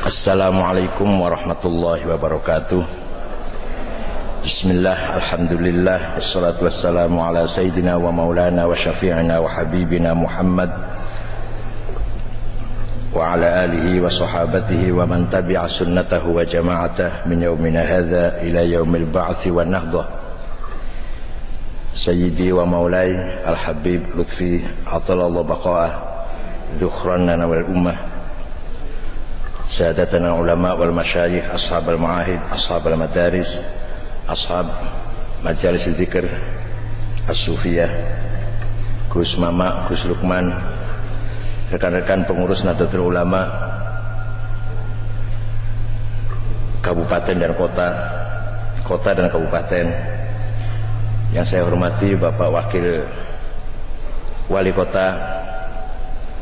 Assalamualaikum warahmatullahi wabarakatuh. Bismillah, alhamdulillah, wassalatu wassalamu ala sayyidina wa maulana wa syafi'ina wa habibina Muhammad wa ala alihi wa sahabatihi wa man tabi'a sunnatahu wa jama'atah min yaumina hadha ila yaumil ba'thi wa nahdah. Sayyidi wa maulai al-habib Lutfi atalallahu baqa'ah dhukhranana wal ummah, sadatana ulama wal masyayikh, ashab al ma'ahid, ashab al madaris, ashab majalis dzikir as-sufiyah, Gus Mama, Gus Lukman, rekan-rekan pengurus Nahdlatul Ulama kabupaten dan kota dan kabupaten yang saya hormati, Bapak Wakil Wali Kota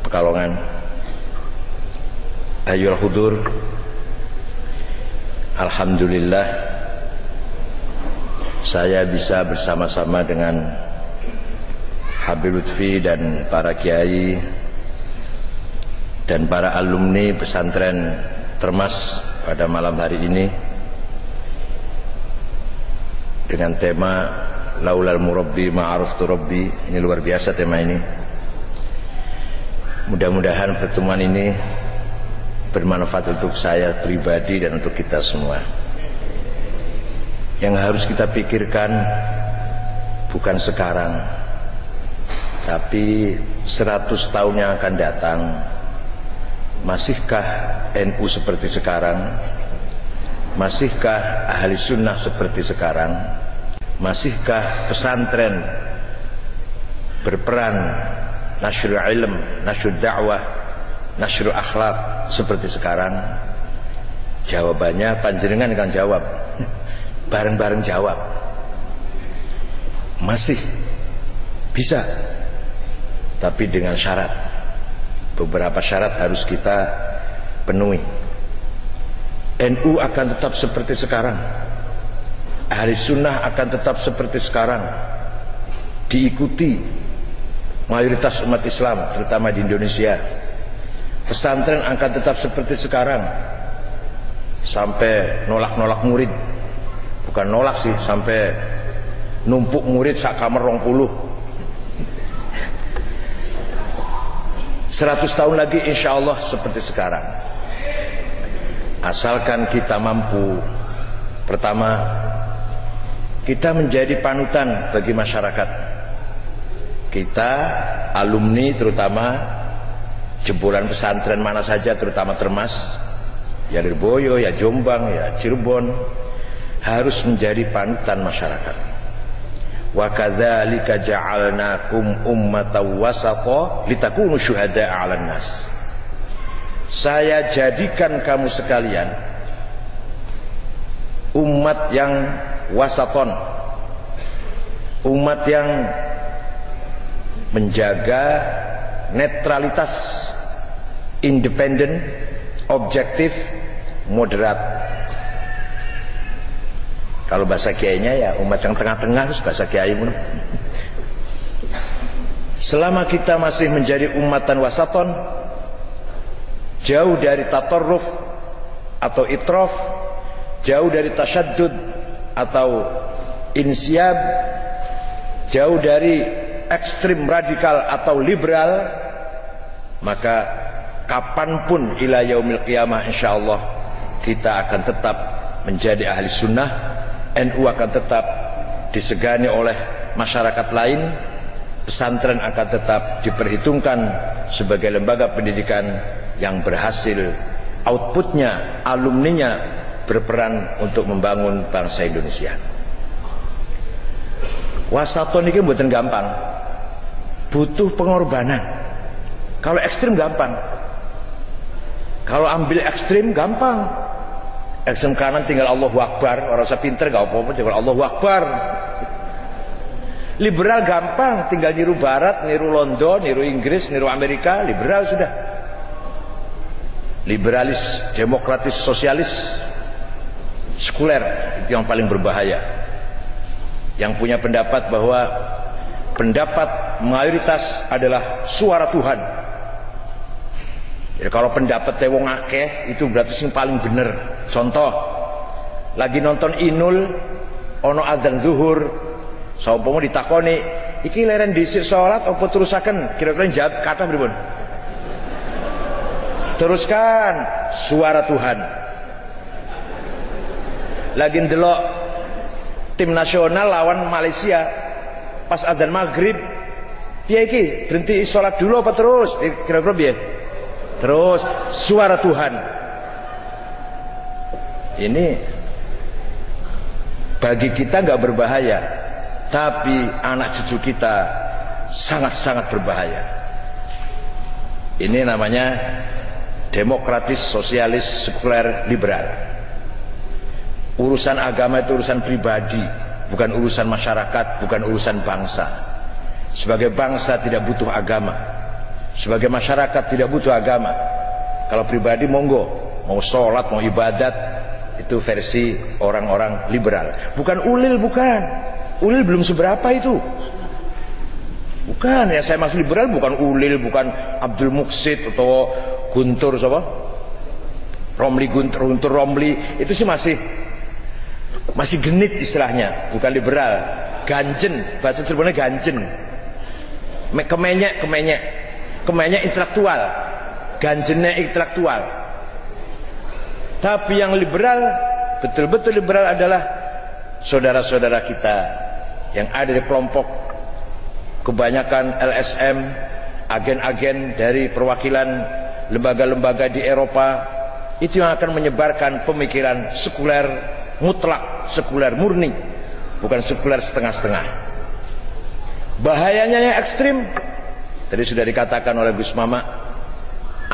Pekalongan, Ayyul Hudur. Alhamdulillah saya bisa bersama-sama dengan Habib Lutfi dan para kiai dan para alumni pesantren Termas pada malam hari ini dengan tema Laulal Murabbi Ma'aruftu Rabbi. Ini luar biasa tema ini. Mudah-mudahan pertemuan ini bermanfaat untuk saya pribadi dan untuk kita semua. Yang harus kita pikirkan bukan sekarang, tapi 100 tahun yang akan datang. Masihkah NU seperti sekarang? Masihkah ahli sunnah seperti sekarang? Masihkah pesantren berperan nasyrul ilm, nasyrul dakwah, nasyrul akhlak seperti sekarang? Jawabannya panjenengan kan jawab. Bareng-bareng jawab. Masih bisa, tapi dengan syarat. Beberapa syarat harus kita penuhi. NU akan tetap seperti sekarang, ahli sunnah akan tetap seperti sekarang, diikuti mayoritas umat Islam terutama di Indonesia. Pesantren akan tetap seperti sekarang sampai nolak-nolak murid. Bukan nolak sih, sampai numpuk murid sak kamar 20. 100 tahun lagi insya Allah seperti sekarang. Asalkan kita mampu. Pertama, kita menjadi panutan bagi masyarakat. Kita alumni terutama jebolan pesantren mana saja, terutama Termas, ya Lirboyo, ya Jombang, ya Cirebon, harus menjadi panutan masyarakat. Wa kadzalika ja'alnakum ummatan wasata litakunu syuhada'a 'alan nas. Saya jadikan kamu sekalian umat yang wasaton, umat yang menjaga netralitas, independen, objektif, moderat. Kalau bahasa kiainya ya umat yang tengah-tengah, harus bahasa kiai pun. Selama kita masih menjadi umatan wasaton, jauh dari tatarruf atau itrof, jauh dari tasyaddud atau insiab, jauh dari ekstrim radikal atau liberal, maka kapanpun ila yaumil qiyamah insyaallah kita akan tetap menjadi ahli sunnah. NU akan tetap disegani oleh masyarakat lain. Pesantren akan tetap diperhitungkan sebagai lembaga pendidikan yang berhasil. Outputnya, alumninya berperan untuk membangun bangsa Indonesia. Wasaton ini bukan gampang, butuh pengorbanan. Kalau ekstrim gampang, kalau ambil ekstrim gampang. Ekstrem kanan tinggal Allahu Akbar, orang usah pinter gak apa-apa, tinggal Allahu Akbar. Liberal gampang, tinggal niru Barat, niru London, niru Inggris, niru Amerika, liberal sudah. Liberalis, demokratis, sosialis, sekuler, itu yang paling berbahaya. Yang punya pendapat bahwa pendapat mayoritas adalah suara Tuhan. Ya, kalau pendapat wong akeh itu berarti sing paling bener. Contoh, lagi nonton Inul ono adzan zuhur, sapa mau ditakoni, iki leren dhisik salat apa terusaken? Kira-kira jawab kata pripun? Teruskan, suara Tuhan. Lagi ndelok tim nasional lawan Malaysia, pas adzan maghrib, piye iki? Berhenti salat dulu apa terus? Kira-kira piye? Terus, suara Tuhan. Ini bagi kita nggak berbahaya, tapi anak cucu kita sangat-sangat berbahaya. Ini namanya demokratis, sosialis, sekuler, liberal. Urusan agama itu urusan pribadi, bukan urusan masyarakat, bukan urusan bangsa. Sebagai bangsa tidak butuh agama, sebagai masyarakat tidak butuh agama. Kalau pribadi monggo, mau sholat, mau ibadat, itu versi orang-orang liberal. Bukan ulil, bukan. Ulil belum seberapa itu. Bukan, yang saya maksud liberal bukan ulil, bukan Abdul Muqsid atau Guntur siapa? Guntur Romli, itu sih masih genit istilahnya, bukan liberal. Ganjen, bahasa Cirebonnya ganjen. Kemenyek intelektual, ganjennya intelektual. Tapi yang liberal, betul-betul liberal adalah saudara-saudara kita yang ada di kelompok kebanyakan LSM, agen-agen dari perwakilan lembaga-lembaga di Eropa, itu yang akan menyebarkan pemikiran sekuler mutlak, sekuler murni, bukan sekuler setengah-setengah. Bahayanya yang ekstrim, tadi sudah dikatakan oleh Gus Mama,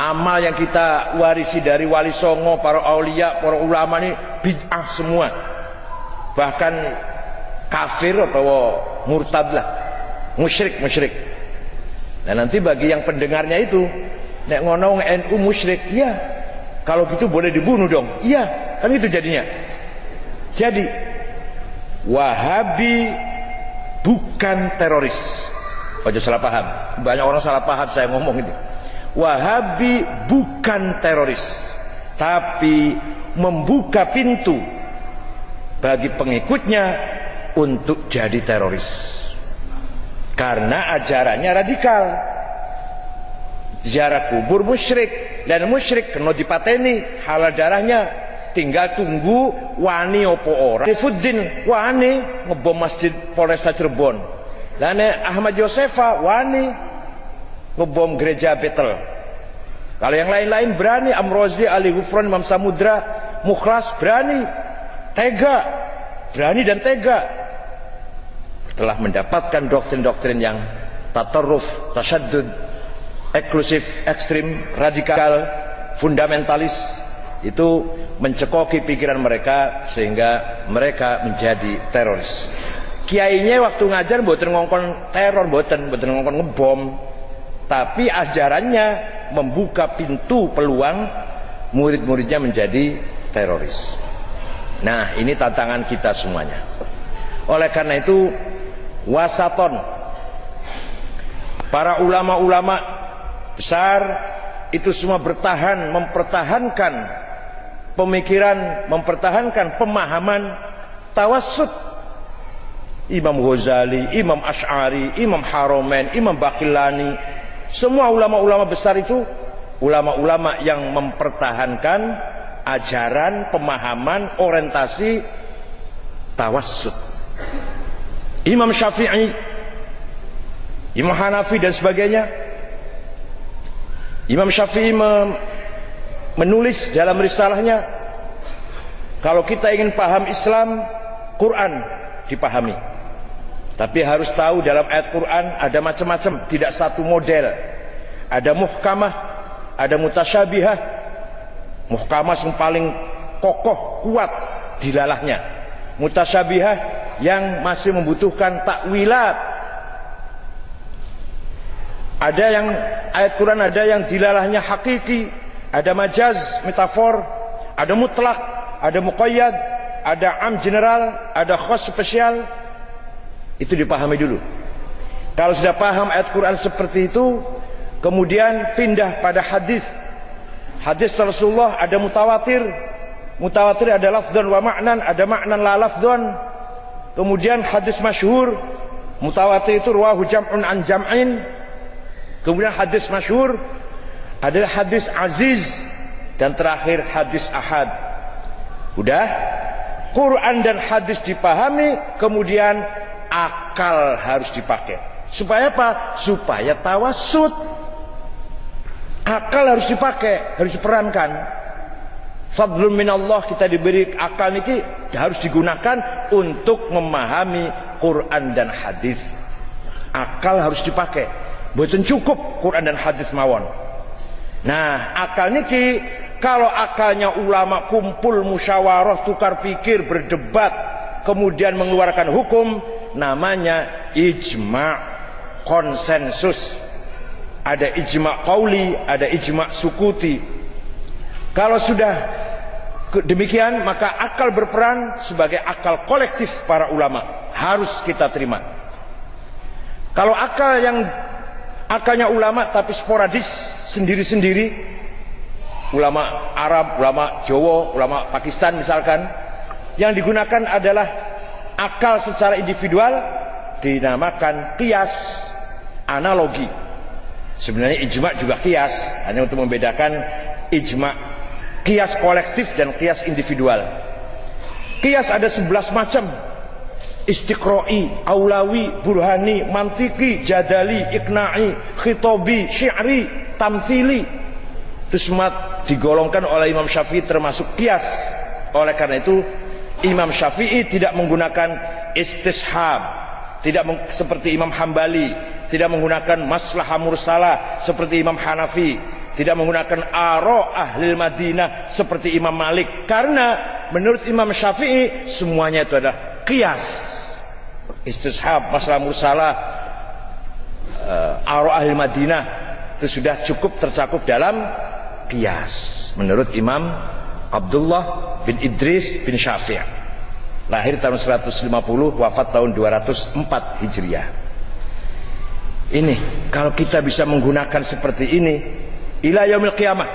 amal yang kita warisi dari Wali Songo, para aulia, para ulama ini bid'ah semua, bahkan kafir atau murtad lah, musyrik. Nah nanti bagi yang pendengarnya itu, nek ngono NU musyrik, ya kalau gitu boleh dibunuh dong, iya kan itu jadinya. Jadi Wahabi bukan teroris. Ojo salah paham. Banyak orang salah paham saya ngomong ini. Wahabi bukan teroris, tapi membuka pintu bagi pengikutnya untuk jadi teroris. Karena ajarannya radikal. Ziarah kubur musyrik, dan musyrik kena dipateni, halal darahnya. Tinggal tunggu wani opo ora. Saifuddin wani ngebom Masjid Polresta Cirebon. Dan Ahmad Yosefa wani ngebom gereja Betel. Kalau yang lain-lain berani, Amrozi, Ali Gufron, Imam Samudra, Mukhlas berani, tega, berani dan tega. Telah mendapatkan doktrin-doktrin yang tatarruf, tasyaddud, eksklusif, ekstrim, radikal, fundamentalis, itu mencekoki pikiran mereka sehingga mereka menjadi teroris. Kiainya waktu ngajar mboten ngongkon teror, mboten ngongkon ngebom, tapi ajarannya membuka pintu peluang murid-muridnya menjadi teroris. Nah, ini tantangan kita semuanya. Oleh karena itu, wasaton, para ulama-ulama besar itu semua bertahan, mempertahankan pemikiran, mempertahankan pemahaman tawassut. Imam Ghazali, Imam Asy'ari, Imam Haromen, Imam Baqillani, semua ulama-ulama besar itu ulama-ulama yang mempertahankan ajaran, pemahaman, orientasi tawassut. Imam Syafi'i, Imam Hanafi dan sebagainya. Imam Syafi'i menulis dalam risalahnya, kalau kita ingin paham Islam, Quran dipahami. Tapi harus tahu dalam ayat Quran ada macam-macam, tidak satu model. Ada muhkamah, ada mutasyabihah. Muhkamah yang paling kokoh, kuat dilalahnya. Mutasyabihah yang masih membutuhkan takwilat. Ada yang ayat Quran ada yang dilalahnya hakiki, ada majaz, metafor, ada mutlak, ada muqayyad, ada am general, ada khas spesial. Itu dipahami dulu. Kalau sudah paham ayat Quran seperti itu, kemudian pindah pada hadis Hadis Rasulullah ada mutawatir. Mutawatir ada lafdzan wa ma'nan, ada ma'nan la lafdzan. Kemudian hadis masyhur, mutawatir itu ruwahu jam'un an jam'in. Kemudian hadis masyhur adalah hadis aziz, dan terakhir hadis ahad. Udah, Quran dan hadis dipahami, kemudian akal harus dipakai. Supaya apa? Supaya tawassut. Akal harus dipakai, harus diperankan. Fadlun minallah, kita diberi akal niki harus digunakan untuk memahami Quran dan hadis. Akal harus dipakai. Mboten cukup Quran dan hadis mawon. Nah, akal niki kalau akalnya ulama kumpul musyawarah, tukar pikir, berdebat, kemudian mengeluarkan hukum, namanya ijma', konsensus. Ada ijma' qauli, ada ijma' sukuti. Kalau sudah demikian, maka akal berperan sebagai akal kolektif para ulama, harus kita terima. Kalau akalnya ulama tapi sporadis, sendiri-sendiri, ulama Arab, ulama Jawa, ulama Pakistan misalkan, yang digunakan adalah akal secara individual, dinamakan qiyas, analogi. Sebenarnya ijma' juga qiyas, hanya untuk membedakan ijma' qiyas kolektif dan qiyas individual. Qiyas ada 11 macam: istiqra'i, aulawi, burhani, mantiki, jadali, iqna'i, khitabi, syi'ri, tamthili. Itu semua digolongkan oleh Imam Syafi'i termasuk qiyas. Oleh karena itu Imam Syafi'i tidak menggunakan istishab, tidak seperti Imam Hambali, tidak menggunakan maslahah mursalah seperti Imam Hanafi, tidak menggunakan ara ahlil Madinah seperti Imam Malik. Karena menurut Imam Syafi'i semuanya itu adalah qiyas. Istishab, maslahah mursalah, ara ahlil Madinah itu sudah cukup tercakup dalam qiyas menurut Imam Abdullah bin Idris bin Syafi', lahir tahun 150, wafat tahun 204 Hijriah. Ini kalau kita bisa menggunakan seperti ini ila yaumil qiyamah,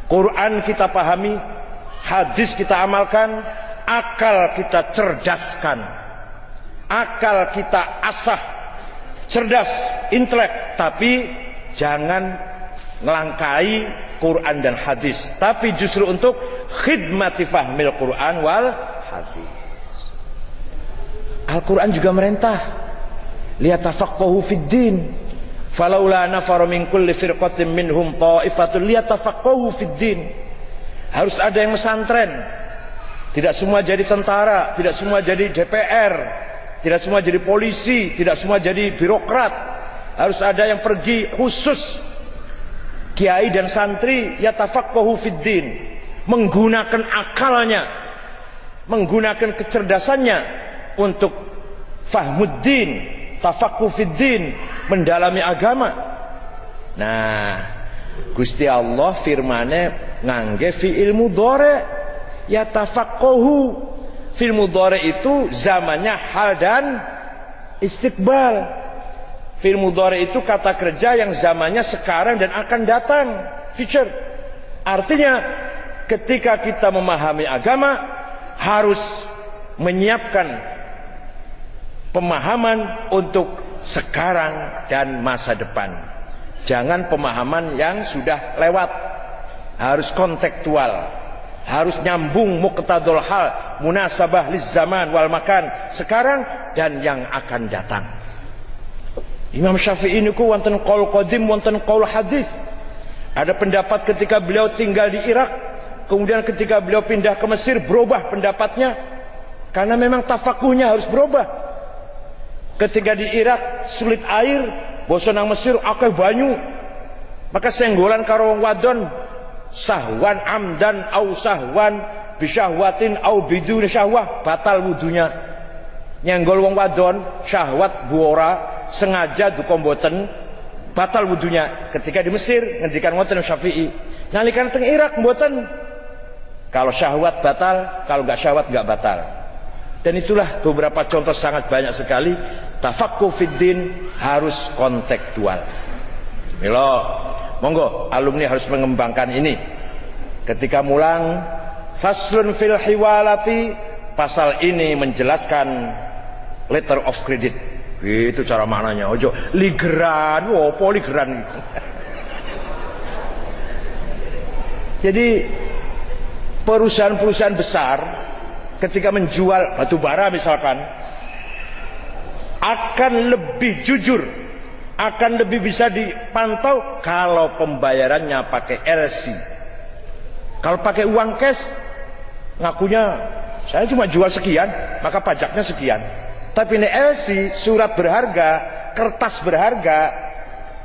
Quran kita pahami, hadis kita amalkan, akal kita cerdaskan, akal kita asah, cerdas, intelek, tapi jangan ngelangkai Quran dan hadis, tapi justru untuk khidmati fahmil Quran wal hadis. Al-Quran juga merintah liyatafaqahu fid din, falaula nafara min kulli firqatin minhum ta'ifatun liyatafaqahu fid din. Harus ada yang pesantren, tidak semua jadi tentara, tidak semua jadi DPR, tidak semua jadi polisi, tidak semua jadi birokrat. Harus ada yang pergi khusus, kiai dan santri, yatafaqahu fid din, menggunakan akalnya, menggunakan kecerdasannya untuk fahmuddin, tafaqquh fid din, mendalami agama. Nah, Gusti Allah firmane ngangge fi'il mudhari', yatafaqahu. Fi'il mudhari' itu zamannya hal dan istiqbal. Fi'il mudhari' itu kata kerja yang zamannya sekarang dan akan datang, future. Artinya ketika kita memahami agama harus menyiapkan pemahaman untuk sekarang dan masa depan. Jangan pemahaman yang sudah lewat, harus kontekstual, harus nyambung muqtadul hal, munasabah liz zaman wal makan, sekarang dan yang akan datang. Imam Syafi'i niku wonten qaul qadim, wonten qaul hadis. Ada pendapat ketika beliau tinggal di Irak, kemudian ketika beliau pindah ke Mesir berubah pendapatnya, karena memang tafakuhnya harus berubah. Ketika di Irak sulit air, boso nang Mesir akeh banyu, maka senggolan karo wong wadon, sahwan amdan au sahwan bisyahwatin au bidun syahwah, batal wudunya. Nyenggol wong wadon syahwat buora sengaja duka mboten, batal wudunya. Ketika di Mesir ngendikan ngoten Syafi'i, nalikan teng Irak mboten. Kalau syahwat batal, kalau enggak syahwat enggak batal. Dan itulah beberapa contoh sangat banyak sekali. Tafaqquh fid din harus kontekstual. Mila monggo alumni harus mengembangkan ini. Ketika mulang faslun fil hiwalati, pasal ini menjelaskan letter of credit. Itu cara maknanya. Ojo ligeran, poligeran. Jadi perusahaan-perusahaan besar ketika menjual batu bara misalkan akan lebih jujur, akan lebih bisa dipantau kalau pembayarannya pakai LC. Kalau pakai uang cash ngakunya saya cuma jual sekian, maka pajaknya sekian. Tapi ini LC, surat berharga, kertas berharga,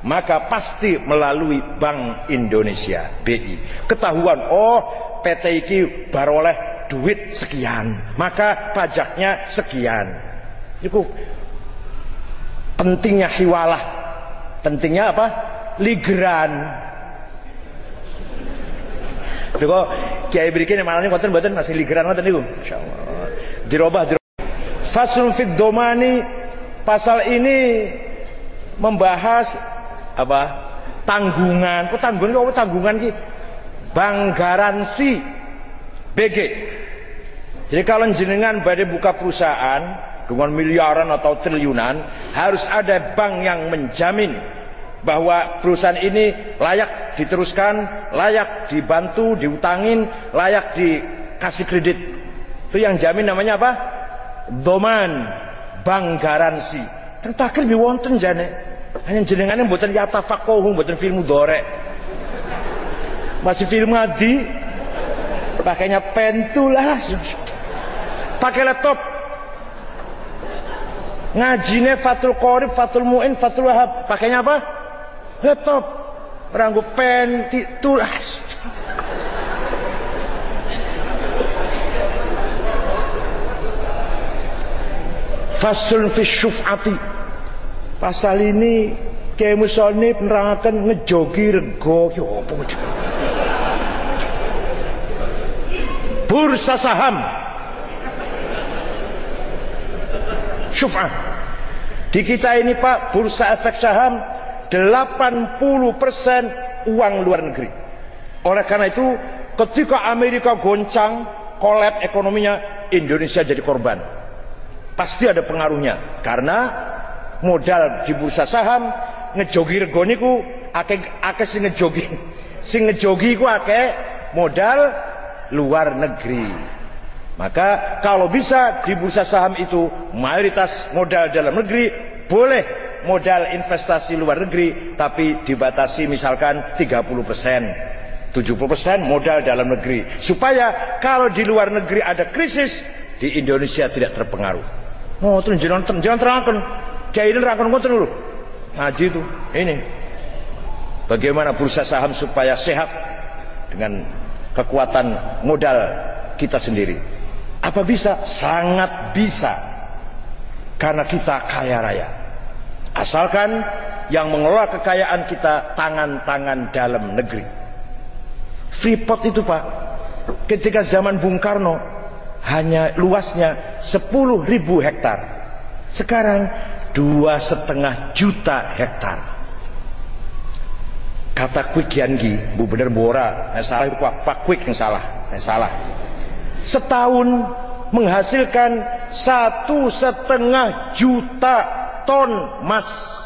maka pasti melalui Bank Indonesia, BI. Ketahuan, oh PT iki baroleh duit sekian, maka pajaknya sekian. Itu pentingnya hiwalah, pentingnya apa? Ligeran. Itu kok kiai berikin malahnya konten buatan masih ligeran ngoten niku. Insyaallah. Dirobah. Faslun fid domani, pasal ini membahas apa? Tanggungan. Kok tanggungan kok tanggungan ki? Bank garansi BG. Jadi kalau jenengan badai buka perusahaan dengan miliaran atau triliunan, harus ada bank yang menjamin bahwa perusahaan ini layak diteruskan, layak dibantu, diutangin, layak dikasih kredit. Itu yang jamin namanya apa? Doman, bank garansi. Terakhir biwonten jane. Hanya jenengan yang buatan yata fakohum, buatan film dorek. Masih film ngadi, pakainya pentulah, pakai laptop. Ngajine Fathul Qorib, Fathul Mu'in, Fathul Wahab, pakainya apa? Laptop. Ranggo pen, tulas. Fasul fi syuf'ati, pasal ini Kiai Musoni penerangaken ngejogi rego. Ya apa ngejogi? Bursa saham syuf'ah di kita ini Pak, bursa efek saham 80% uang luar negeri. Oleh karena itu ketika Amerika goncang, kolab ekonominya, Indonesia jadi korban. Pasti ada pengaruhnya, karena modal di bursa saham ngejogi rego niku akeh sing ngejogi ku akeh modal luar negeri. Maka kalau bisa di bursa saham itu mayoritas modal dalam negeri, boleh modal investasi luar negeri, tapi dibatasi misalkan 30%, 70% modal dalam negeri, supaya kalau di luar negeri ada krisis, di Indonesia tidak terpengaruh. Oh, terus jangan terangkan, kiai ini terangkan ngoten dulu. Ngaji itu, ini bagaimana bursa saham supaya sehat dengan kekuatan modal kita sendiri. Apa bisa? Sangat bisa, karena kita kaya raya. Asalkan yang mengelola kekayaan kita tangan-tangan dalam negeri. Freeport itu Pak, ketika zaman Bung Karno hanya luasnya 10.000 hektar, sekarang 2,5 juta hektar. Kata Kwik Yangi, Bu bener Bora, salah itu Pak Kwik yang salah, salah. Setahun menghasilkan 1,5 juta ton emas.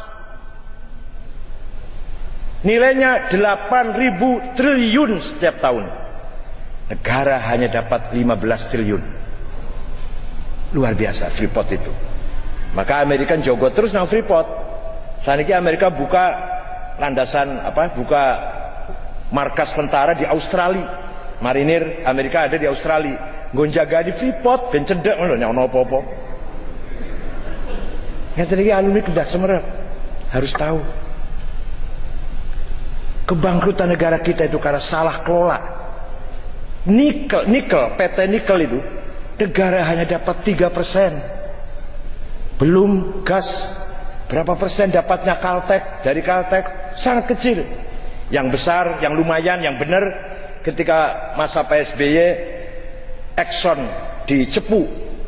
Nilainya 8.000 triliun setiap tahun. Negara hanya dapat 15 triliun. Luar biasa Freeport itu. Maka Amerika jogo terus nang Freeport. Saniki Amerika buka landasan buka markas tentara di Australia. Marinir Amerika ada di Australia. Nggonjaga di Freeport ben cedek ngono nek ono apa-apa. Ngeten iki alumni Kedah Semerep harus tahu. Kebangkrutan negara kita itu karena salah kelola. Nikel, PT nikel itu negara hanya dapat 3%. Belum gas, berapa persen dapatnya Caltech, dari Caltech sangat kecil. Yang besar, yang lumayan, yang benar ketika masa PSBY, Exxon di Cepu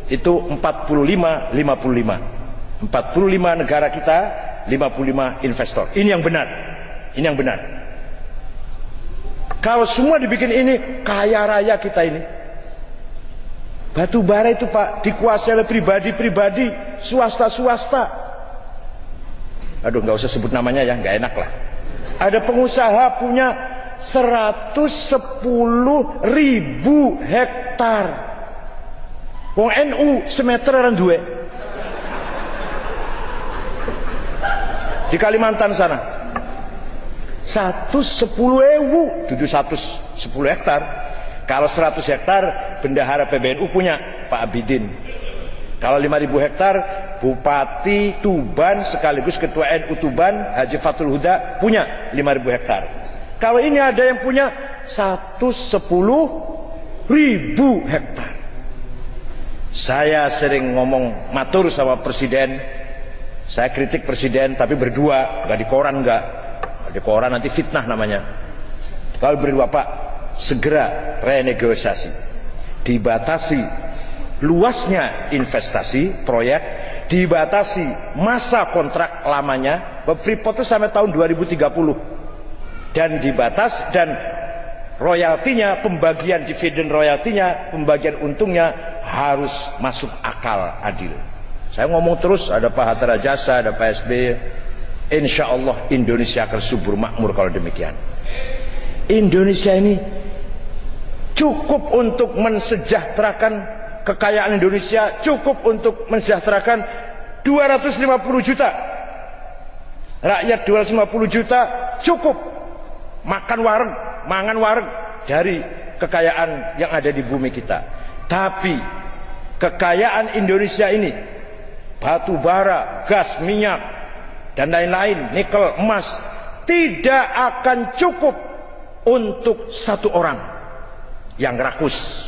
itu 45-55. 45 negara kita, 55 investor. Ini yang benar. Ini yang benar. Kalau semua dibikin ini, kaya raya kita ini. Batu bara itu Pak dikuasai oleh pribadi-pribadi, swasta-swasta. Aduh, nggak usah sebut namanya ya, nggak enak lah. Ada pengusaha punya 110.000 hektar. Wong NU semeter orang duwe. Di Kalimantan sana 110.000 dudu 110 hektar. Kalau 100 hektar bendahara PBNU punya Pak Abidin. Kalau 5.000 hektar Bupati Tuban sekaligus Ketua NU Tuban Haji Fathul Huda punya 5.000 hektar. Kalau ini ada yang punya 110.000 hektar. Saya sering ngomong matur sama presiden. Saya kritik presiden tapi berdua, nggak di koran, nggak di koran nanti fitnah namanya. Kalau berdua Pak, segera renegosiasi, dibatasi luasnya investasi proyek, dibatasi masa kontrak lamanya. Freeport itu sampai tahun 2030 dan dibatas, dan royaltinya, pembagian dividen royaltinya, pembagian untungnya harus masuk akal adil. Saya ngomong terus, ada Pak Hatta Rajasa, ada Pak SBY. Insya Allah Indonesia akan subur makmur kalau demikian. Indonesia ini cukup untuk mensejahterakan kekayaan Indonesia, cukup untuk mensejahterakan 250 juta rakyat. 250 juta cukup makan wareg, mangan wareg dari kekayaan yang ada di bumi kita. Tapi kekayaan Indonesia ini, batu bara, gas, minyak, dan lain-lain, nikel, emas, tidak akan cukup untuk satu orang yang rakus.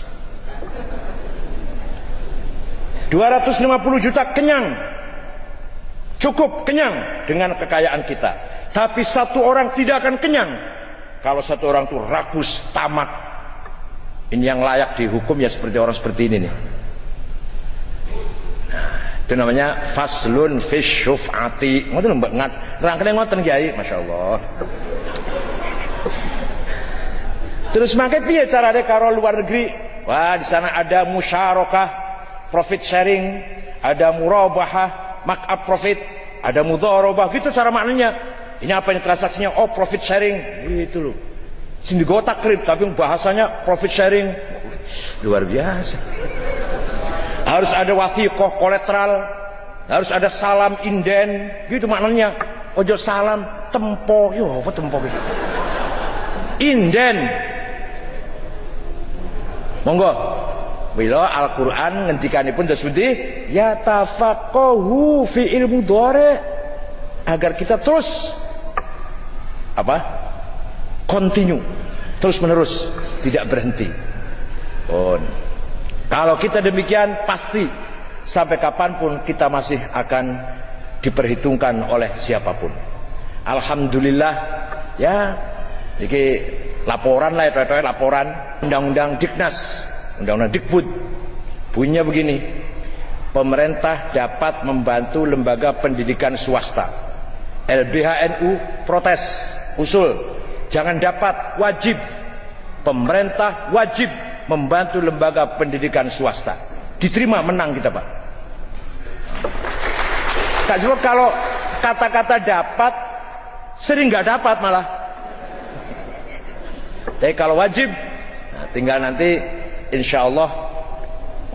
250 juta kenyang, cukup kenyang dengan kekayaan kita. Tapi satu orang tidak akan kenyang kalau satu orang itu rakus, tamak. Ini yang layak dihukum ya seperti orang seperti ini nih. Itu namanya faslun fish syuf'ati. Ngoten lho Mbak, rangkene ngoten Kiai, masyaallah. Terus mangke piye carane karo luar negeri? Wah, di sana ada musyarakah, profit sharing, ada murabahah, markup profit, ada mudharabah, gitu cara maknanya. Ini apa ini transaksinya? Oh, profit sharing, gitu loh. Sing digo takrib tapi bahasanya profit sharing. Luar biasa. Harus ada wathiqah kolateral, harus ada salam inden, gitu maknanya. Ojo salam tempo, yo apa tempo iki? Inden. Monggo. Bila Al-Qur'an ngendikanipun terus pundi? Ya tafaqahu fi ilmu dhari, agar kita terus apa? Continue, terus menerus, tidak berhenti. Kalau kita demikian, pasti sampai kapanpun kita masih akan diperhitungkan oleh siapapun. Alhamdulillah ya, ini laporan lah, laporan undang-undang Diknas, undang-undang Dikbud, bunyinya begini: pemerintah dapat membantu lembaga pendidikan swasta. LBH NU protes, usul jangan dapat, wajib. Pemerintah wajib membantu lembaga pendidikan swasta. Diterima, menang kita Pak. Kak Joko, kalau kata-kata dapat sering nggak dapat malah. Tapi kalau wajib, nah, tinggal nanti insya Allah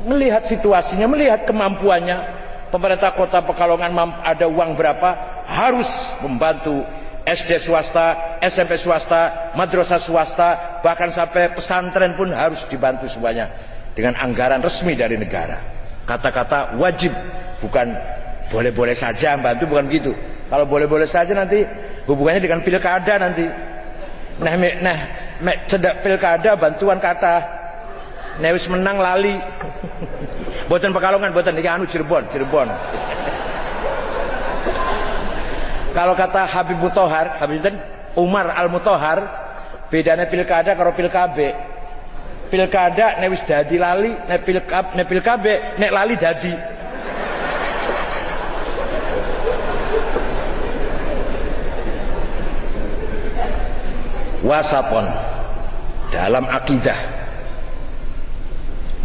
melihat situasinya, melihat kemampuannya. Pemerintah Kota Pekalongan ada uang berapa, harus membantu SD swasta, SMP swasta, madrasah swasta, bahkan sampai pesantren pun harus dibantu semuanya dengan anggaran resmi dari negara. Kata-kata wajib, bukan boleh-boleh saja bantu, bukan begitu. Kalau boleh-boleh saja nanti hubungannya dengan pilkada nanti. Cedak pilkada bantuan kata. Newis menang lali. Boten Pekalongan, boten iki anu Cirebon. Kalau kata Habib Mutahar, Habib Umar Al-Mutahar, bedanya pilkada karo pilkabe. Pilkada nek wis dadi lali, nek pilkabe nek lali dadi. Wasapon dalam akidah.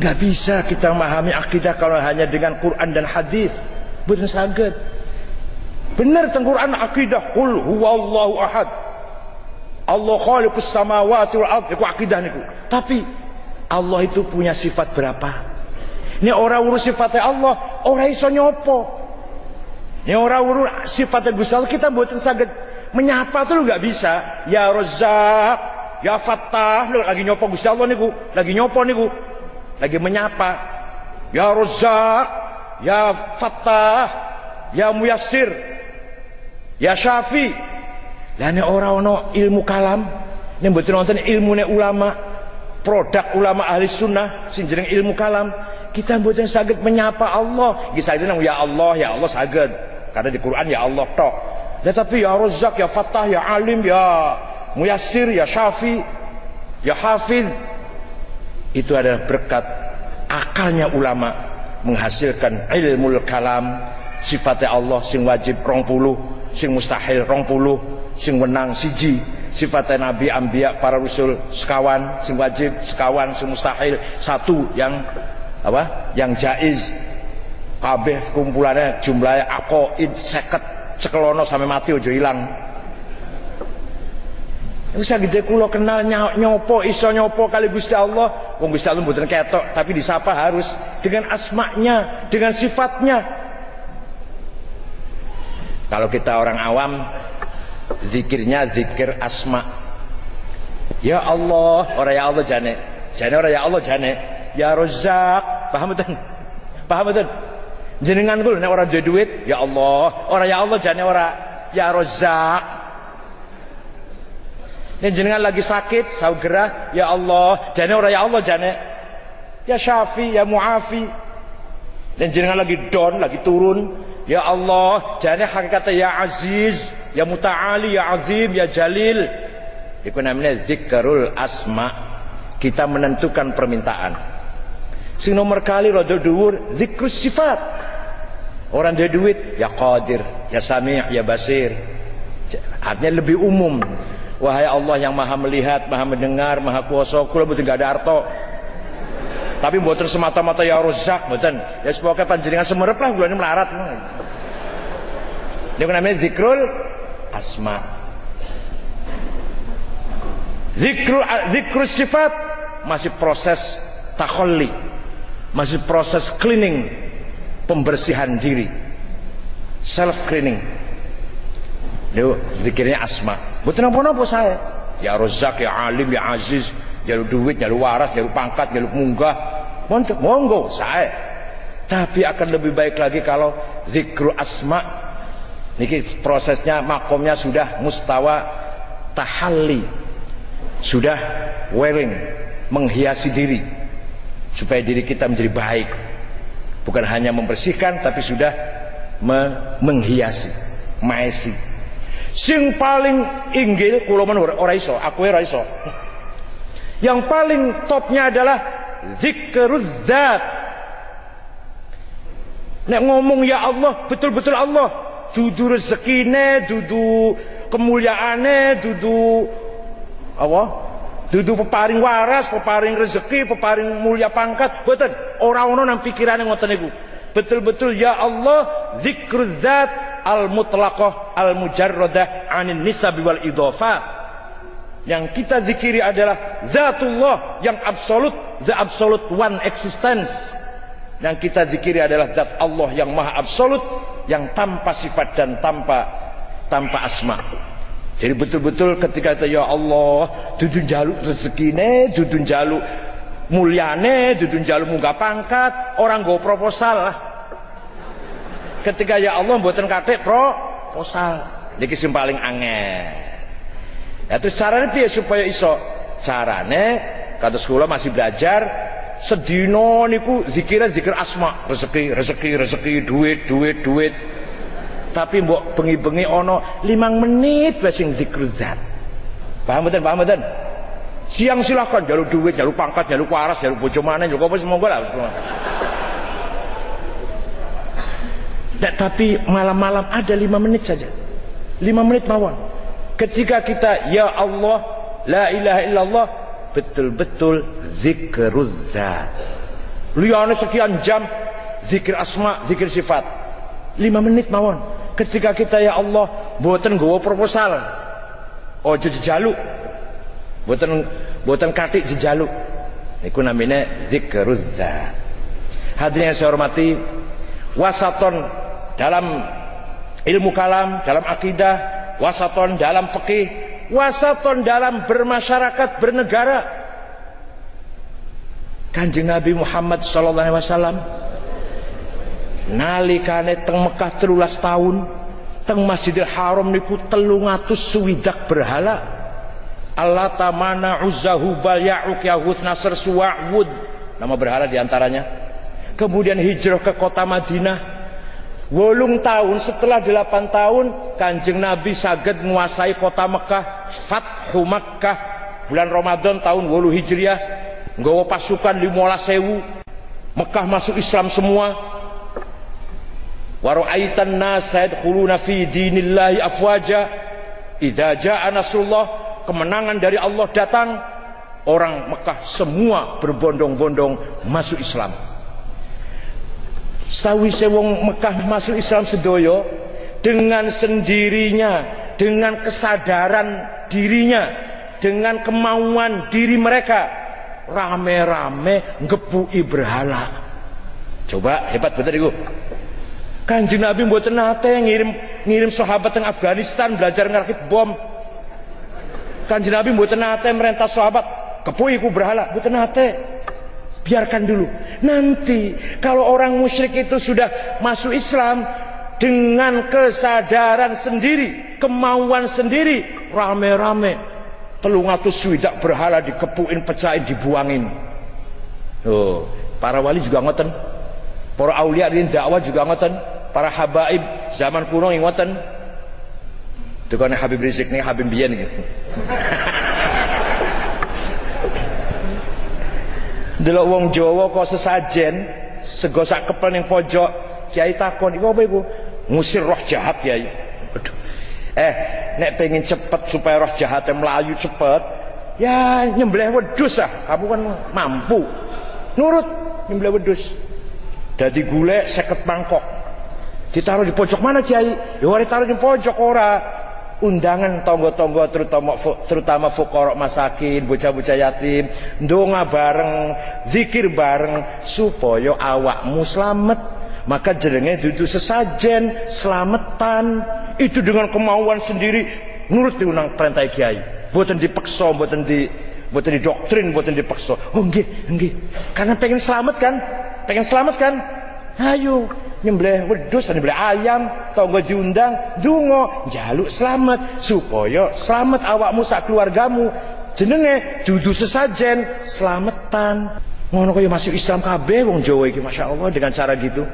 Gak bisa kita memahami akidah kalau hanya dengan Quran dan hadis. Boten saged. Bener teng Quran akidah, qul huwallahu ahad. Allah khaliqus samawati wal ardh, iku akidah niku. Tapi Allah itu punya sifat berapa? Ini orang urus sifatnya Allah, orang iso nyopo. Ini orang urus sifatnya Gusti Allah, kita mboten saged menyapa tuh nggak bisa. Ya Razzaq, ya Fattah, lu lagi nyopo Gusti Allah niku, lagi nyopo niku, lagi menyapa. Ya Razzaq, ya Fattah, ya Muyassir, ya Syafi. Lah nek ora ana ilmu kalam, nek mboten wonten ilmune ulama, produk ulama ahli sunnah sing jeneng ilmu kalam, kita mboten saged menyapa Allah. Nggih saged nang ya Allah saged. Karena di Quran ya Allah tok. Lah tapi ya Razzaq, ya Fattah, ya Alim, ya Muyassir, ya Syafi, ya Hafiz, itu adalah berkat akalnya ulama menghasilkan ilmu kalam. Sifatnya Allah sing wajib 20, sing mustahil 20, sing wenang siji. Sifatnya Nabi Anbiya para Rasul sekawan, sing wajib sekawan, sing mustahil satu, yang apa? Yang jaiz. Kabeh kumpulannya jumlahnya aqaid 50, cekelono sampai mati ojo ilang. Bisa gede kulo kenal nyopo iso nyopo kali Gusti Allah. Wong Gusti Allah mboten ketok, tapi disapa harus dengan asma'nya, dengan sifatnya. Kalau kita orang awam, zikirnya zikir asma. Ya Allah, ora ya Allah jane. Jane ora ya Allah jane. Ya Razzaq, paham betul? Paham betul? Jenengan kula nek ora duwe duit, ya Allah, ora ya Allah jane ora ya Razzaq. Nek jenengan lagi sakit, sau gerah, ya Allah, jane ora ya Allah jane. Ya Syafi, ya Muafi. Dan jenengan lagi down, lagi turun, ya Allah, jane hakikatnya ya Aziz, ya Muta'ali, ya Azim, ya Jalil. Itu namanya zikrul asma. Kita menentukan permintaan. Sing nomor kali rada dhuwur zikrus sifat. Orang dia duit, ya Qadir, ya Sami', ya Basir. Artinya lebih umum. Wahai Allah yang maha melihat, maha mendengar, maha kuasa, kula mboten gak ada arto. Tapi mboten semata-mata ya Razzaq, mboten. Ya sepoke panjenengan semerep lah kula ini melarat. Ini namanya zikrul asma. Zikrul sifat masih proses takhalli, masih proses cleaning, pembersihan diri, self cleaning. Itu zikirnya asma. Mboten napa-napa saya. Ya Razzaq, ya Alim, ya Aziz, jaluk duit, jaluk waras, jaluk pangkat, jaluk munggah. Monggo saya. Tapi akan lebih baik lagi kalau zikrul asma. Niki prosesnya, makomnya sudah mustawa tahalli, sudah wearing, menghiasi diri supaya diri kita menjadi baik, bukan hanya membersihkan tapi sudah menghiasi, maesi. Sing paling inggil kula men ora iso, aku ora iso. Yang paling topnya adalah zikrul dzat. Nek ngomong ya Allah, betul-betul Allah. Dudu rezekine, dudu kemuliaane, dudu apa? Dudu peparing waras, peparing rezeki, peparing mulia pangkat. Mboten, ora ono nang pikirane ngoten niku. Betul-betul ya Allah, zikrul dzat al-mutlaqah al-mujarradah 'anil nisab wal idhafat. Yang kita zikiri adalah zatullah yang absolut, the absolute one existence. Yang kita zikiri adalah zat Allah yang maha absolut, yang tanpa sifat dan tanpa asma. Jadi betul-betul ketika kita ya Allah, dudun jaluk rezekine, dudun jaluk mulyane, dudun jaluk munggah pangkat, orang nggo proposal lah. Ketika ya Allah mboten kathik proposal. Niki sing paling angel. Ya terus carane piye supaya iso? Carane kados kula masih belajar, sedina niku zikir asma, rezeki, duit. Tapi mbok bengi-bengi ana 5 menit wae sing zikrul zat. Paham mboten? Siang silahkan jaluk duit, jaluk pangkat, jaluk waras, jaluk bojo maneh, jaluk apa semonggo lah. Tapi malam-malam ada 5 menit saja. 5 menit mawon. Ketika kita ya Allah, la ilaha illallah, betul-betul zikruz zat. Liyane sekian jam zikir asma, zikir sifat. 5 menit mawon. Ketika kita ya Allah mboten nggawa proposal. Ojo jejaluk. Mboten kathik jejaluk. Niku namine zikruz zat. Hadirin yang saya hormati, wasaton dalam ilmu kalam, dalam akidah, wasaton dalam fikih, wasaton dalam bermasyarakat, bernegara. Kanjeng Nabi Muhammad sallallahu alaihi wasallam nalikane teng Mekah 13 tahun, teng Masjidil Haram niku 300 swidak berhala. Allah tamana uzzahu bal ya'uk yahud nasr suwa'ud, nama berhala diantaranya. Kemudian hijrah ke kota Madinah 8 tahun. Setelah 8 tahun Kanjeng Nabi saged menguasai kota Mekah, Fathu Makkah, bulan Ramadan tahun 8 Hijriah, nggawa pasukan 15.000. Mekah masuk Islam semua. Wa ra'aitan nas yadkhuluna fi dinillahi afwaja. Idza jaa nasrullah, kemenangan dari Allah datang, orang Mekah semua berbondong-bondong masuk Islam. Sawise wong Mekah masuk Islam sedoyo, dengan sendirinya, dengan kesadaran dirinya, dengan kemauan diri mereka, rame-rame ngepuki berhala. Coba hebat betul itu. Kanjeng Nabi mboten nate ngirim sahabat teng Afghanistan belajar ngerakit bom. Kanjeng Nabi mboten nate merintah sahabat kepuki ku berhala, mboten nate. Biarkan dulu. Nanti kalau orang musyrik itu sudah masuk Islam dengan kesadaran sendiri, kemauan sendiri, rame-rame 300 swidak berhala dikepukin, pecahin, dibuangin. Oh, para wali juga ngoten. Para aulia di dakwah juga ngoten. Para habaib zaman kuno ngoten. Tukane Habib Rizik nih, Habib biyen gitu. Delok wong Jawa kok sesajen, sego sak kepel ning pojok, kiai takon, "Iku apa iku?" Ngusir roh jahat, Kiai. Aduh. Nek pengen cepet supaya roh jahatnya melayu cepet, ya nyembelih wedhus ah. Kamu kan mampu. Nurut nyembelih wedhus. Dadi golek 50 mangkok. Ditaruh di pojok mana, Kiai? Ya ora taruh di pojok ora. Undangan tonggo-tonggo terutama fuqara masakin, bocah-bocah yatim, ndonga bareng, zikir bareng supaya awakmu slamet. Maka jenenge dudu sesajen, slametan. Itu dengan kemauan sendiri, nurut diunang perintah kiai. Mboten dipaksa, mboten didoktrin, mboten dipaksa. Oh nggih. Karena pengen slamet kan? Pengen slamet kan? Ayo nyembelih wedhus, nyembelih ayam, tonggo diundang, donga njaluk slamet supaya slamet awakmu sak keluargamu. Jenenge dudu sesajen, slametan. Ngono kaya masuk Islam kabeh wong Jawa iki, masyaallah, dengan cara gitu.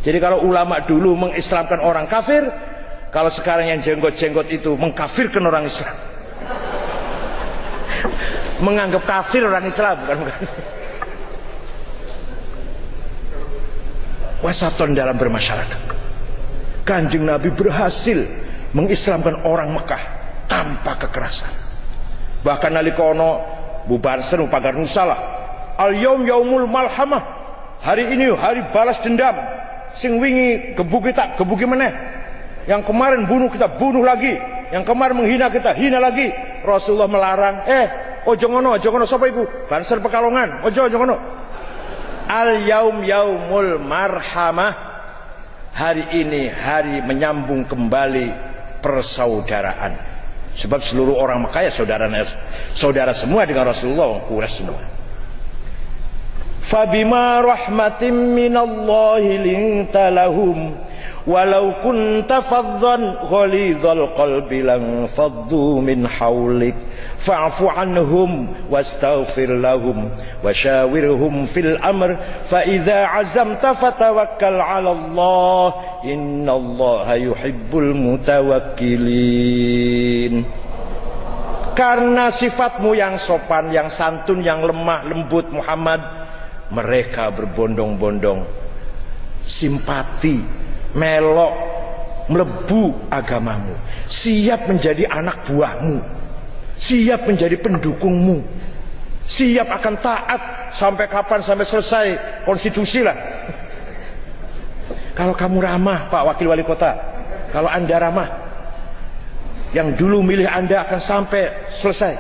Jadi kalau ulama dulu mengislamkan orang kafir, kalau sekarang yang jenggot-jenggot itu mengkafirkan orang Islam. Menganggap kafir orang Islam, bukan. Wasaton dalam bermasyarakat. Kanjeng Nabi berhasil mengislamkan orang Mekah tanpa kekerasan. Bahkan nalika ana bubarsen pagar nusalah, al yaum yaumul malhamah, hari ini hari balas dendam. Sing wingi gebuki tak gebuki meneh, yang kemarin bunuh kita bunuh lagi, yang kemarin menghina kita hina lagi. Rasulullah melarang, ojo ngono sapa iku? Banser Pekalongan, ojo ngono. Al yaum yaumul marhamah, hari ini hari menyambung kembali persaudaraan. Sebab seluruh orang Mekah ya saudara semua dengan Rasulullah, Quraisy semua. Fabima rahmatin minallahi linta lahum walau kunta faddan ghalidhal qalbi lan faddu min haulik fa'fu anhum wastaghfir lahum wasyawirhum fil amr fa idza azamta fatawakkal 'ala Allah innallaha yuhibbul mutawakkilin. Karena sifatmu yang sopan, yang santun, yang lemah lembut Muhammad, mereka berbondong-bondong simpati, melok, melebu agamamu, siap menjadi anak buahmu, siap menjadi pendukungmu. siap akan taat sampai kapan? Sampai selesai konstitusi lah. Kalau kamu ramah Pak Wakil Wali Kota, kalau Anda ramah, yang dulu milih Anda akan sampai selesai.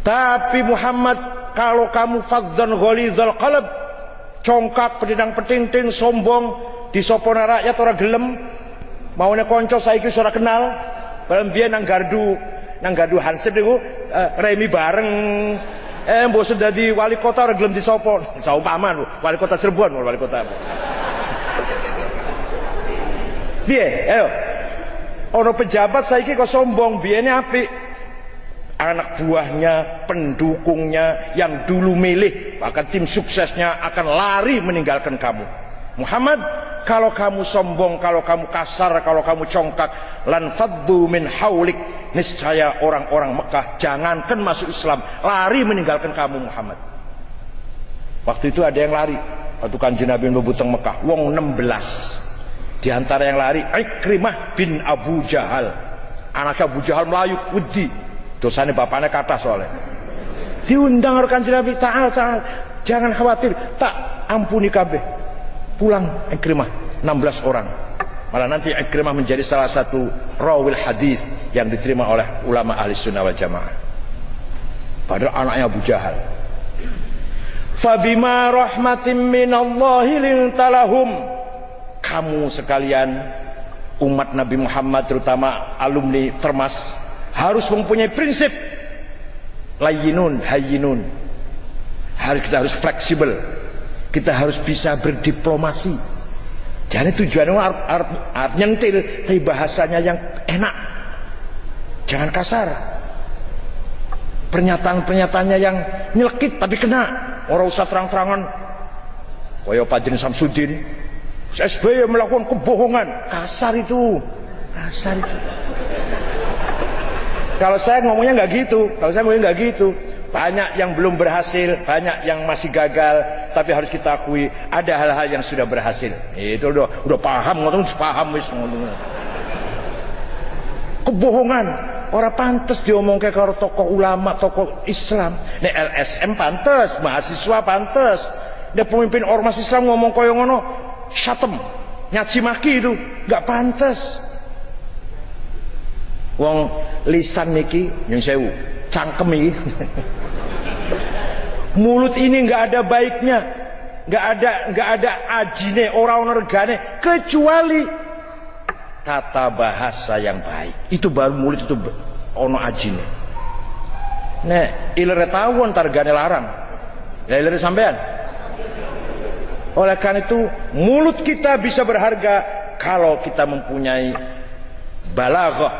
Tapi Muhammad, kalau kamu fadzan ghalidhal qalb, congkak, pedidang petinting, sombong, disopona rakyat ora gelem, maune kanca saiki ora kenal, bareng biyen nang gardu Hansip niku remi bareng, mbok dadi wali kota ora gelem disopo. Saumpama wali kota Cirebon, wali kota. Piye? Ayo. Ono pejabat saiki kok sombong, biyene apik. Anak buahnya, pendukungnya yang dulu milih, bahkan tim suksesnya akan lari meninggalkan kamu. Muhammad, kalau kamu sombong, kalau kamu kasar, kalau kamu congkak, lan faddu min haulik, niscaya orang-orang Mekah jangankan masuk Islam, lari meninggalkan kamu Muhammad. Waktu itu ada yang lari, waktu Kanjeng Nabi membuteng Mekah, wong 16. Di antara yang lari Ikrimah bin Abu Jahal. Anaknya Abu Jahal melayu wedi. Dosanya bapaknya kata soalnya. Diundang oleh Kanjeng Nabi, ta'al, jangan khawatir, tak ampuni kabeh. Pulang Ikrimah 16 orang. Malah nanti Ikrimah menjadi salah satu rawil hadis yang diterima oleh ulama ahli sunnah wal jamaah. Padahal anaknya Abu Jahal. Fabima rahmatin minallahi lintalahum. Kamu sekalian umat Nabi Muhammad, terutama alumni Termas, harus mempunyai prinsip layyinun hayyinun. Kita harus fleksibel, kita harus bisa berdiplomasi. Jangan tujuannya harus nyentil, tapi bahasanya yang enak, jangan kasar. Pernyataan-pernyataannya yang nyelekit tapi kena. Orang usah terang-terangan kaya Pak Jin Samsudin, SBY melakukan kebohongan, kasar itu. Kalau saya ngomongnya nggak gitu, banyak yang belum berhasil, banyak yang masih gagal, tapi harus kita akui ada hal-hal yang sudah berhasil. Itu udah paham, paham wis. Kebohongan, orang pantes diomong kayak karo tokoh ulama, tokoh Islam. Nek LSM pantes, mahasiswa pantes, nek pemimpin ormas Islam ngomong koyo ngono, syatem, nyaci maki itu gak pantas. Wong lisan niki nyun sewu, cangkem iki. Mulut ini gak ada baiknya, gak ada ajine, ora ono regane kecuali tata bahasa yang baik. Itu baru mulut itu ono ajine. Nek ilere tawon targane larang. Ya ilere sampean. Oleh karena itu mulut kita bisa berharga kalau kita mempunyai balaghah,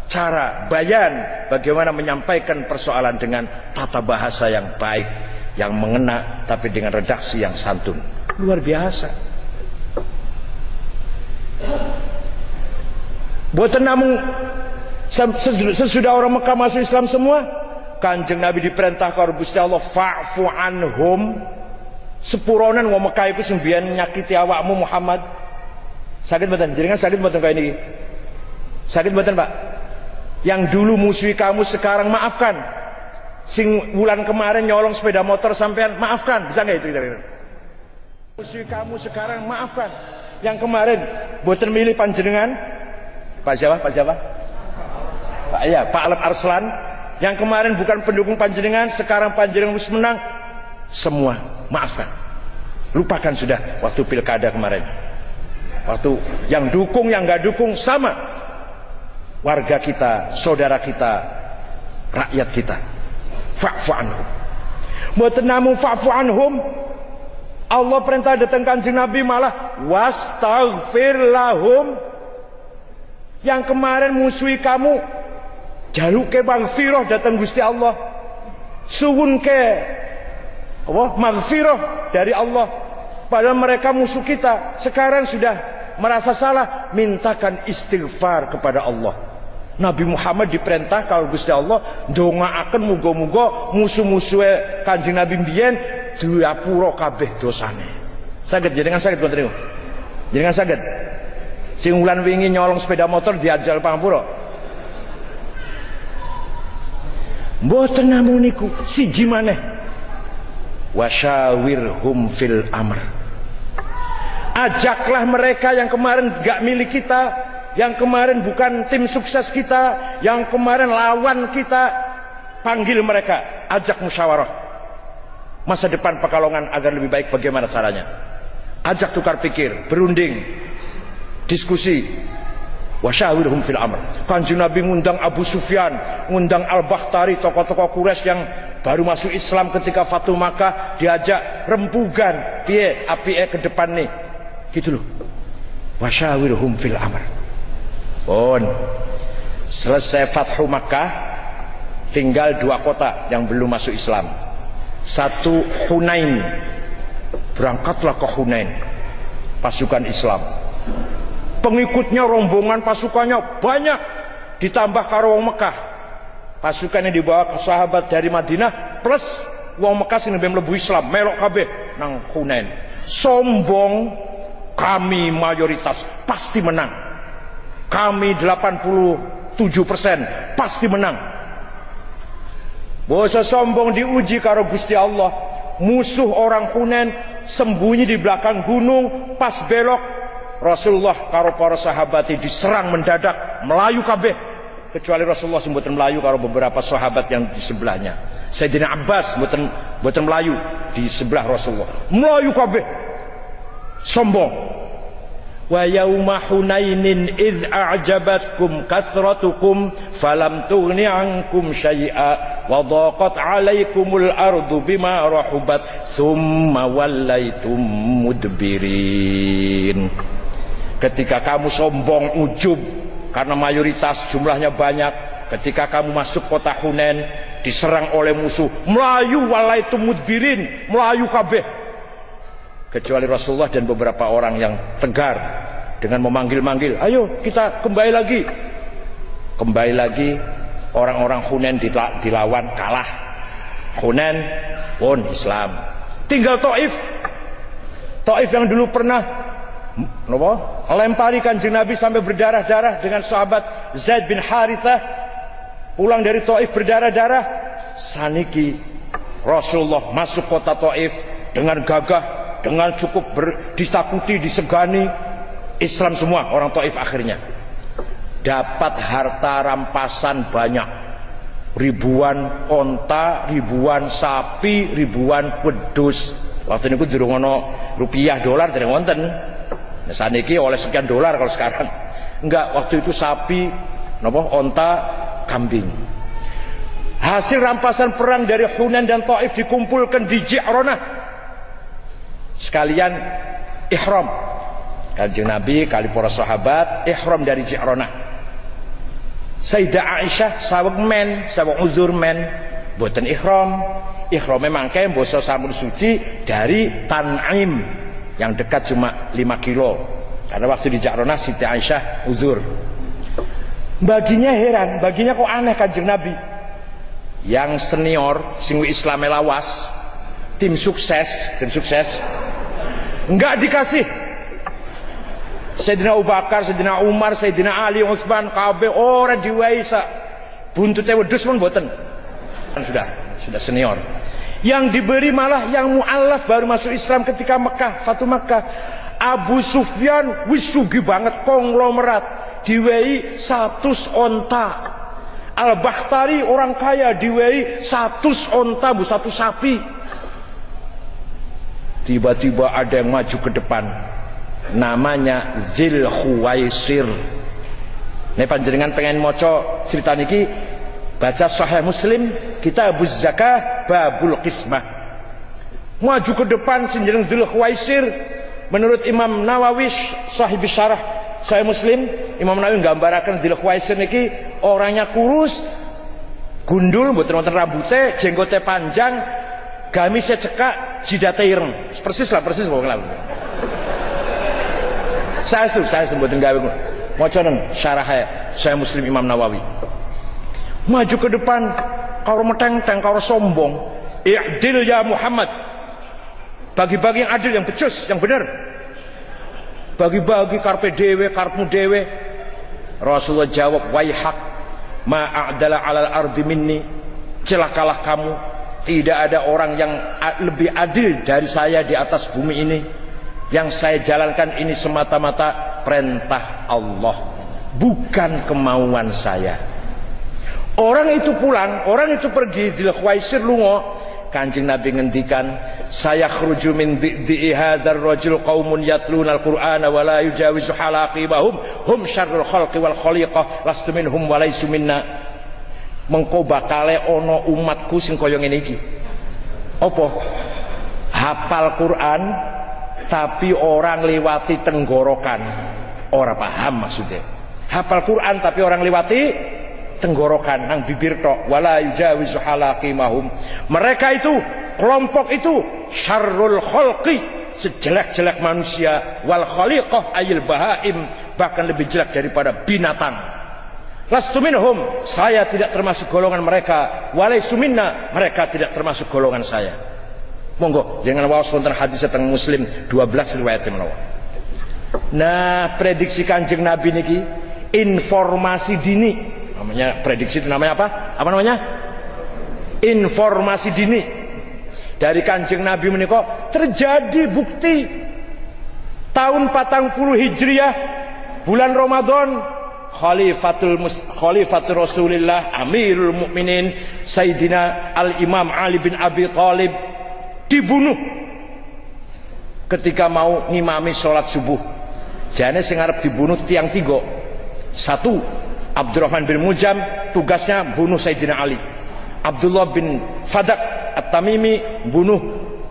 cara bayan, bagaimana menyampaikan persoalan dengan tata bahasa yang baik, yang mengena, tapi dengan redaksi yang santun. Luar biasa. Boten namung sesudah orang Mekah masuk Islam semua, Kanjeng Nabi diperintah karo Gusti Allah, fa'fu anhum. Sepuronan wong Mekah iku sing biyen nyakiti awakmu Muhammad. Sakit mboten? Jenengan sakit mboten kaya niki? Sakit mboten, Pak? Yang dulu musuhi kamu sekarang maafkan. Sing bulan kemarin nyolong sepeda motor sampean maafkan. Bisa enggak itu kira-kira? Musuhi kamu sekarang maafkan. Yang kemarin mboten milih panjenengan. Pak siapa? Pak Alep Arslan. Yang kemarin bukan pendukung panjenengan, sekarang panjenengan harus menang. Semua maafkan, lupakan sudah waktu pilkada kemarin. Waktu yang dukung, yang nggak dukung sama. Warga kita, saudara kita, rakyat kita. Fa'fu anhum. Mboten namung fa'fu anhum, Allah perintah datang Kanjeng Nabi malah wastaghfir lahum. Yang kemarin musuhi kamu, jaluke maghfirah datang Gusti Allah. Suwun ke maghfirah dari Allah. Padahal mereka musuh kita, sekarang sudah merasa salah, mintakan istighfar kepada Allah. Nabi Muhammad diperintah kalau Gusti Allah ndongaaken muga-muga musuh-musuhe Kanjeng Nabi mbiyen diapura kabeh dosane. Saged jenengan saged mboten niku? Jenengan saged? Sing wulan wingi nyolong sepeda motor diajal pangapura. Mboten namung niku, siji maneh. Wasyawirhum fil amr. Ajaklah mereka yang kemarin gak milik kita, yang kemarin bukan tim sukses kita, yang kemarin lawan kita, panggil mereka, ajak musyawarah. Masa depan Pekalongan agar lebih baik bagaimana caranya? Ajak tukar pikir, berunding, diskusi. Wasyawirhum fil amr. Kanjeng Nabi ngundang Abu Sufyan, ngundang Al-Bakhtari, tokoh-tokoh Quraisy yang baru masuk Islam ketika Fatu Makkah, diajak rembugan, piye apike ke depan nih. Gitu loh. Wasyawirhum fil amr. Pun selesai Fathu Makkah, tinggal 2 kota yang belum masuk Islam. Satu Hunain. Berangkatlah ke Hunain pasukan Islam. Pengikutnya, rombongan pasukannya banyak, ditambah karo wong Mekah. Pasukan yang dibawa ke sahabat dari Madinah plus wong Mekah sing mlebu Islam, melok kabeh nang Hunain. Sombong, kami mayoritas pasti menang. Kami 87% pasti menang. Bosa sombong diuji karo Gusti Allah. Musuh orang Hunain sembunyi di belakang gunung, pas belok Rasulullah karo para sahabat diserang mendadak, melayu kabeh. Kecuali Rasulullah mboten melayu karo beberapa sahabat yang di sebelahnya. Sayyidina Abbas mboten melayu di sebelah Rasulullah. Melayu kabeh. Sombong. Wa yauma Hunainin idz a'jabatkum kathratukum falam tughni 'ankum syai'a wa dhaqat 'alaikumul ardu bima rahubat thumma wallaitum mudbirin. Ketika kamu sombong, ujub karena mayoritas jumlahnya banyak, ketika kamu masuk kota Hunain diserang oleh musuh, melayu wallaitum mudbirin, melayu kabeh. Kecuali Rasulullah dan beberapa orang yang tegar dengan memanggil-manggil, ayo kita kembali lagi. Kembali lagi, orang-orang Hunain dilawan, kalah. Hunain pun Islam. Tinggal Taif. Taif yang dulu pernah lempari Kanjeng Nabi sampai berdarah-darah dengan sahabat Zaid bin Harithah, pulang dari Taif berdarah-darah. Saniki Rasulullah masuk kota Taif dengan gagah, dengan cukup ditakuti, disegani. Islam semua orang Taif akhirnya. Dapat harta rampasan banyak. Ribuan onta, ribuan sapi, ribuan wedhus. Waktu itu durung ono rupiah dolar dereng wonten. Nah, saniki oleh sekian dolar kalau sekarang. Enggak, waktu itu sapi, onta, kambing. Hasil rampasan perang dari Hunain dan Taif dikumpulkan di Ji'ronah. Sekalian ihram. Kanjeng Nabi kali para sahabat ihram dari Ji'ronah. Sayyidah Aisyah saweg men, saweg uzur men, boten ihram. Ihram mangke basa sampun suci dari Tan'im yang dekat cuma 5 kilo. Karena waktu di Ji'ronah Siti Aisyah uzur. Baginya heran, baginya kok aneh Kanjeng Nabi. Yang senior sing Islam lawas, tim sukses enggak dikasih. Sayyidina Abu Bakar, Sayyidina Umar, Sayyidina Ali, Utsman, kabeh ora diwehi sak buntute wedhus pun mboten. Sudah senior. Yang diberi malah yang mu'allaf baru masuk Islam ketika Mekah, Fatu Makkah. Abu Sufyan wis sugih banget, konglomerat, diwehi 100 onta. Al-Bakhtari orang kaya diwehi 100 onta, 1 sapi. Tiba-tiba ada yang maju ke depan, namanya Dzul Khuwaisir. Nek panjenengan pengen maca cerita niki, baca Sahih Muslim, Kitabuz Zakah, Babul Qismah. Maju ke depan sinjeng Dzul Khuwaisir. Menurut Imam Nawawi Sahih Syarah Sahih Muslim, Imam Nawawi nggambaraken Dzul Khuwaisir niki orangnya kurus, gundul, mboten wonten rambute, jenggote panjang, gamise cekak, jidate ireng. Persis wong. Saya mboten gawe maca nang syarah Sahih Muslim Imam Nawawi. Maju ke depan karo meteng-teng, karo sombong. I'dil ya Muhammad. Bagi-bagi yang adil, yang becus, yang benar. Bagi-bagi karpe dewe, karepmu dewe. Rasulullah jawab, waihak ma a'dala 'alal ardi minni. celakalah kamu. Tidak ada orang yang lebih adil dari saya di atas bumi ini. Yang saya jalankan ini semata-mata perintah Allah, bukan kemauan saya. Orang itu pulang, orang itu pergi, Dzul Khuwaisir lunga. Kanjeng Nabi ngendikan, saya khruju min dhi'i hadzal rajul qaumun yatluna al-Qur'ana wa la yujawizu halaqibahum hum syarrul khalqi wal khaliqah lastu minhum wa laisu minna. Mengko bakale ana umatku sing kaya ngene iki. Apa? Hafal Quran tapi orang lewati tenggorokan. Ora paham maksudnya. Hafal Quran tapi orang lewati tenggorokan nang bibir tok. Wala yujawizu halaqimahum. Mereka itu, kelompok itu syarrul khalqi, sejelek-jelek manusia, wal khaliqah ayil bahaim, bahkan lebih jelek daripada binatang. Lastu minhum, saya tidak termasuk golongan mereka. Walaisu minna, mereka tidak termasuk golongan saya. Monggo jangan waos wonten hadis teng Muslim 12 riwayat menawa. Nah, prediksi Kanjeng Nabi niki informasi dini. Namanya prediksi itu namanya apa? Apa namanya? Informasi dini. Dari Kanjeng Nabi menika terjadi bukti tahun 40 Hijriah bulan Ramadan Khalifatul Rasulillah Amirul Mukminin Sayyidina Al-Imam Ali bin Abi Thalib dibunuh ketika mau ngimami sholat subuh. Jane sing arep dibunuh tiang tiga. Satu, Abdurrahman bin Muljam, tugasnya bunuh Sayyidina Ali. Abdullah bin Fadak At-Tamimi bunuh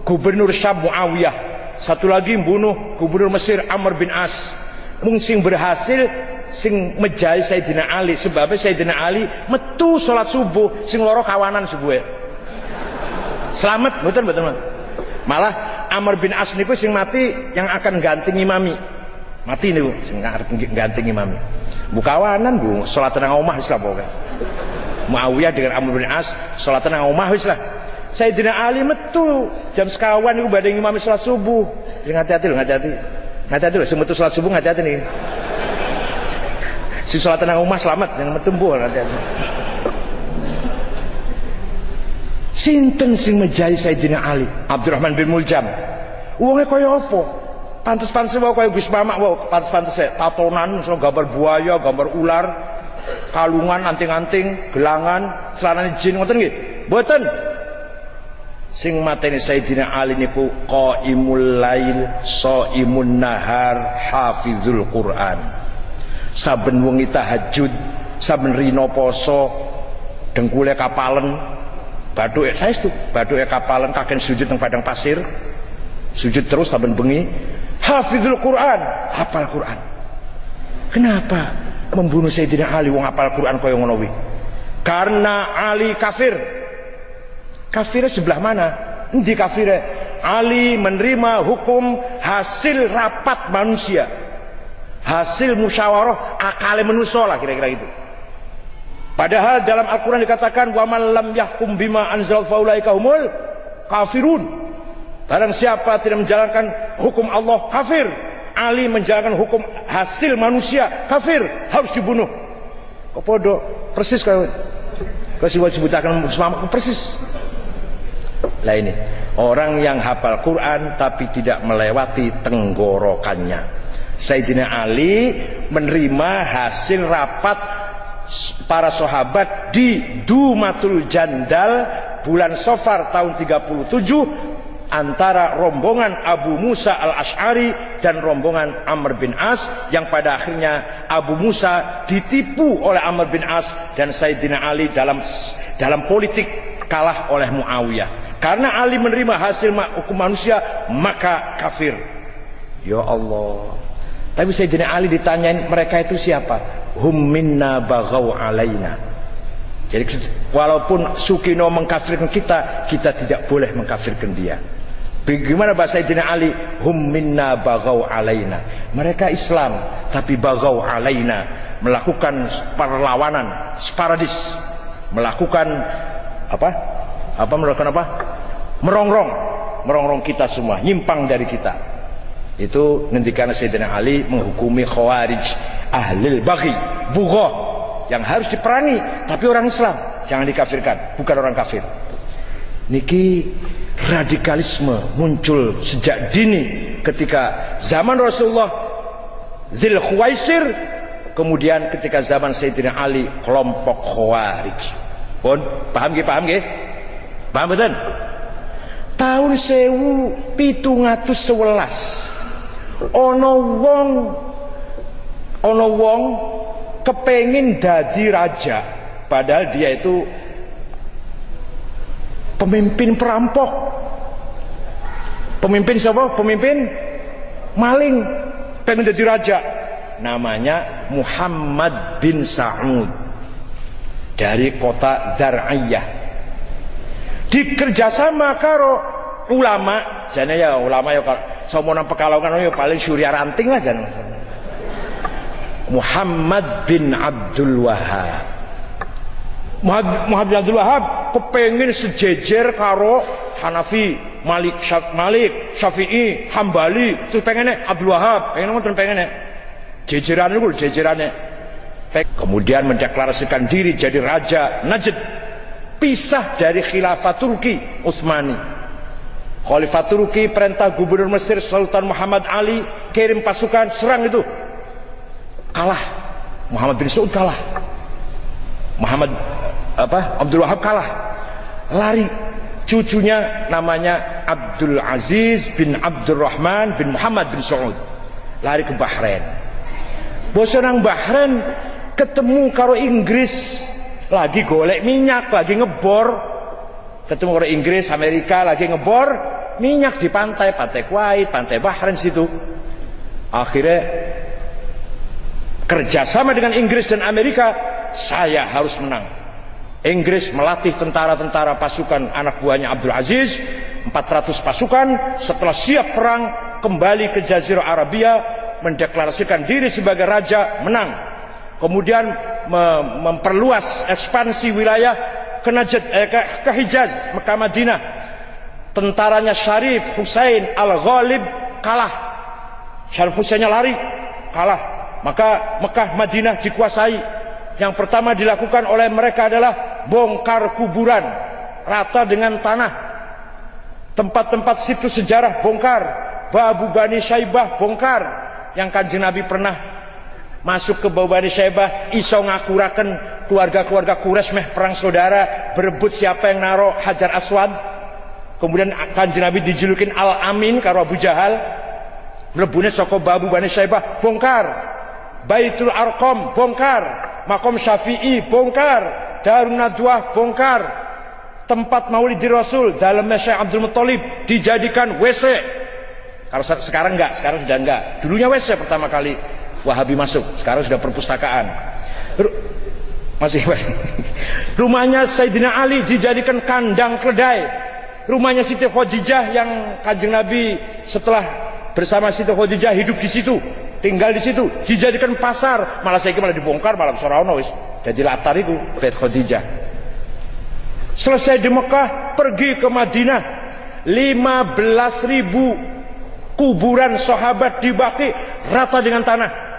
Gubernur Syam Muawiyah. Satu lagi bunuh Gubernur Mesir Amr bin As. Mung sing berhasil sing mejahi Sayyidina Ali, sebabnya Sayyidina Ali metu sholat subuh sing loro kawanan subuhe. Selamat, betul. Malah Amr bin As niku sing mati yang akan ganti imami. Mati niku sing arep ganti imami. Bukawanan bu, sholat nang omah wis lah pokoke. Muawiyah dengan Amr bin As sholat nang omah wis lah. Sayyidina Ali metu jam sekawan niku badhe ngimami sholat subuh. Hati-hati lho, hati-hati. Hati-hati lho, sing metu sholat subuh hati-hati nih. Si sholat nang omah selamat, jangan metu mbuh, hati-hati. Sinten sing mejahi Sayyidina Ali? Abdurrahman bin Muljam. Wonge kaya apa? Pantes-pantes wae kaya Gus Mamak wae, pantes-pantes tatonan so gambar buaya, gambar ular, kalungan anting-anting, gelangan, celanane jin ngoten nggih? Mboten. Sing mateni Sayyidina Ali niku qaimul lail, shaimun nahar, hafizul Quran. Saben wengi tahajud, saben rina poso, dengkule kapalen, bathuke saestu, bathuke kapalen kaken sujud nang padang pasir. Sujud terus saben bengi. Hafizul Quran, hafal Quran. Kenapa membunuh Sayyidina Ali wong hafal Quran kaya ngono kuwi? Karena Ali kafir. Kafirnya sebelah mana? Endi kafirnya? Ali menerima hukum hasil rapat manusia, hasil musyawarah akale manusia lah, kira-kira gitu. Padahal dalam Al-Quran dikatakan wa man lam yahkum bima anzal faulaika humul kafirun. Barang siapa tidak menjalankan hukum Allah, kafir. Ali menjalankan hukum hasil manusia, kafir, harus dibunuh. Kok podo persis kalau disebutkan persis. Lah ini orang yang hafal Quran tapi tidak melewati tenggorokannya. Sayyidina Ali menerima hasil rapat para sahabat di Dumatul Jandal bulan Safar tahun 37 antara rombongan Abu Musa al-Ash'ari dan rombongan Amr bin As, yang pada akhirnya Abu Musa ditipu oleh Amr bin As dan Sayyidina Ali dalam politik kalah oleh Muawiyah. Karena Ali menerima hasil hukum manusia maka kafir. Ya Allah. Tapi Sayyidina Ali ditanyain mereka itu siapa? Hum minna baghaw alaina. Jadi walaupun Sukino mengkafirkan kita, kita tidak boleh mengkafirkan dia. Bagaimana bahasa Sayyidina Ali? Hum minna baghaw alaina. Mereka Islam tapi baghaw alaina, melakukan perlawanan, sporadis, melakukan melakukan apa? Merongrong kita semua, nyimpang dari kita. Itu ngendikan Sayyidina Ali menghukumi khawarij, ahlil baghi, bughah, yang harus diperangi tapi orang Islam. jangan dikafirkan, bukan orang kafir. Niki radikalisme muncul sejak dini ketika zaman Rasulullah Dzul Khuwaisir, kemudian ketika zaman Sayyidina Ali kelompok Khawarij. Pun paham nggih, paham nggih? Paham betul? Tahun 1711 ono wong kepengin dadi raja, padahal dia itu pemimpin perampok. Pemimpin siapa? Pemimpin maling, pengen jadi raja. Namanya Muhammad bin Sa'ud dari kota Dar'iyah. Dikerjasama karo ulama, jane ya ulama ya samono Pekalongan ya paling Surya Ranting lah jane. Muhammad bin Abdul Wahab. Muhammad bin Abdul Wahab kepengin sejejer karo Hanafi, Malik, Syafi'i, Hambali, terus pengennya Abdul Wahab, pengennya jejeran itu, jejerannya. Kemudian mendeklarasikan diri jadi raja Najd, pisah dari khilafah Turki Utsmani. Khalifah Turki perintah gubernur Mesir Sultan Muhammad Ali kirim pasukan serang itu, kalah. Muhammad bin Saud kalah, Abdul Wahab kalah, lari. Cucunya namanya Abdul Aziz bin Abdurrahman bin Muhammad bin Saud, lari ke Bahrain. Bos nang Bahrain ketemu karo Inggris, lagi golek minyak, lagi ngebor. Ketemu karo Inggris, Amerika lagi ngebor minyak di pantai Kuwait, pantai Bahrain situ. Akhirnya kerjasama dengan Inggris dan Amerika, saya harus menang. Inggris melatih tentara-tentara pasukan anak buahnya Abdul Aziz, 400 pasukan. Setelah siap perang, kembali ke Jazirah Arabia, mendeklarasikan diri sebagai raja, menang. Kemudian memperluas ekspansi wilayah ke Najd, ke Hijaz, Mekah, Madinah. Tentaranya Syarif Husain Al-Ghalib kalah. Syarif Husainnya lari, kalah. Maka Mekah, Madinah dikuasai. Yang pertama dilakukan oleh mereka adalah bongkar kuburan rata dengan tanah. Tempat-tempat situs sejarah bongkar. Babu Bani Syaibah bongkar. Yang Kanjeng Nabi pernah masuk ke Babu Bani Syaibah, iso ngakuraken keluarga-keluarga Quraisy meh perang saudara, berebut siapa yang naruh Hajar Aswad. Kemudian Kanjeng Nabi dijulukin Al-Amin karo Abu Jahal. Mlebune saka Babu Bani Syaibah bongkar. Baitul Arqam bongkar. Makom Syafi'i bongkar, Darun Nadwah bongkar, tempat Maulidi Rasul dalamnya Syekh Abdul Muthalib dijadikan WC. Kalau sekarang enggak, sekarang sudah enggak. Dulunya WC pertama kali Wahabi masuk, sekarang sudah perpustakaan. Masih rumahnya Sayyidina Ali dijadikan kandang keledai. Rumahnya Siti Khadijah yang Kanjeng Nabi setelah bersama Siti Khadijah hidup di situ, tinggal di situ, dijadikan pasar. Malah saya malah dibongkar, malah sorono wis jadi latar itu Bait Khadijah. Selesai di Mekah, pergi ke Madinah. 15.000 kuburan sahabat dibaki rata dengan tanah.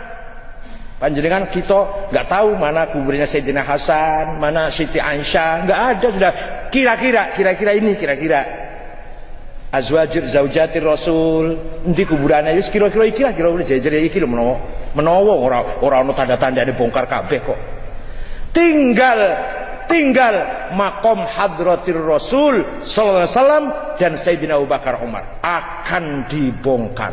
Panjenengan kita nggak tahu mana kuburnya Sayyidina Hasan, mana Siti Aisyah, nggak ada sudah. Kira-kira ini azwajir zaujatir Rasul, endi kuburane wis kira-kira iki lah, kira-kira jejer iki lho menawa ora ono tanda-tandane bongkar kabeh kok. Tinggal makom hadratir Rasul sallallahu alaihi wasallam dan Sayyidina Abu Bakar Umar akan dibongkar.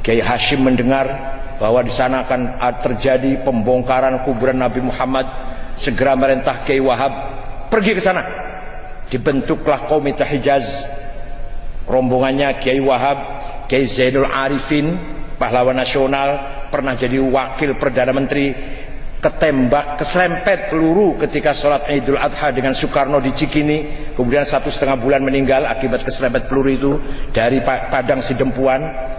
Kiai Hashim mendengar bahwa di sana akan terjadi pembongkaran kuburan Nabi Muhammad, segera merintah Kiai Wahab pergi ke sana. Dibentuklah Komite Hijaz, rombongannya Kiai Wahab, Kiai Zainul Arifin, pahlawan nasional, pernah jadi wakil Perdana Menteri, ketembak, keserempet peluru ketika sholat Idul Adha dengan Soekarno di Cikini, kemudian 1,5 bulan meninggal akibat keserempet peluru itu dari Padang Sidempuan.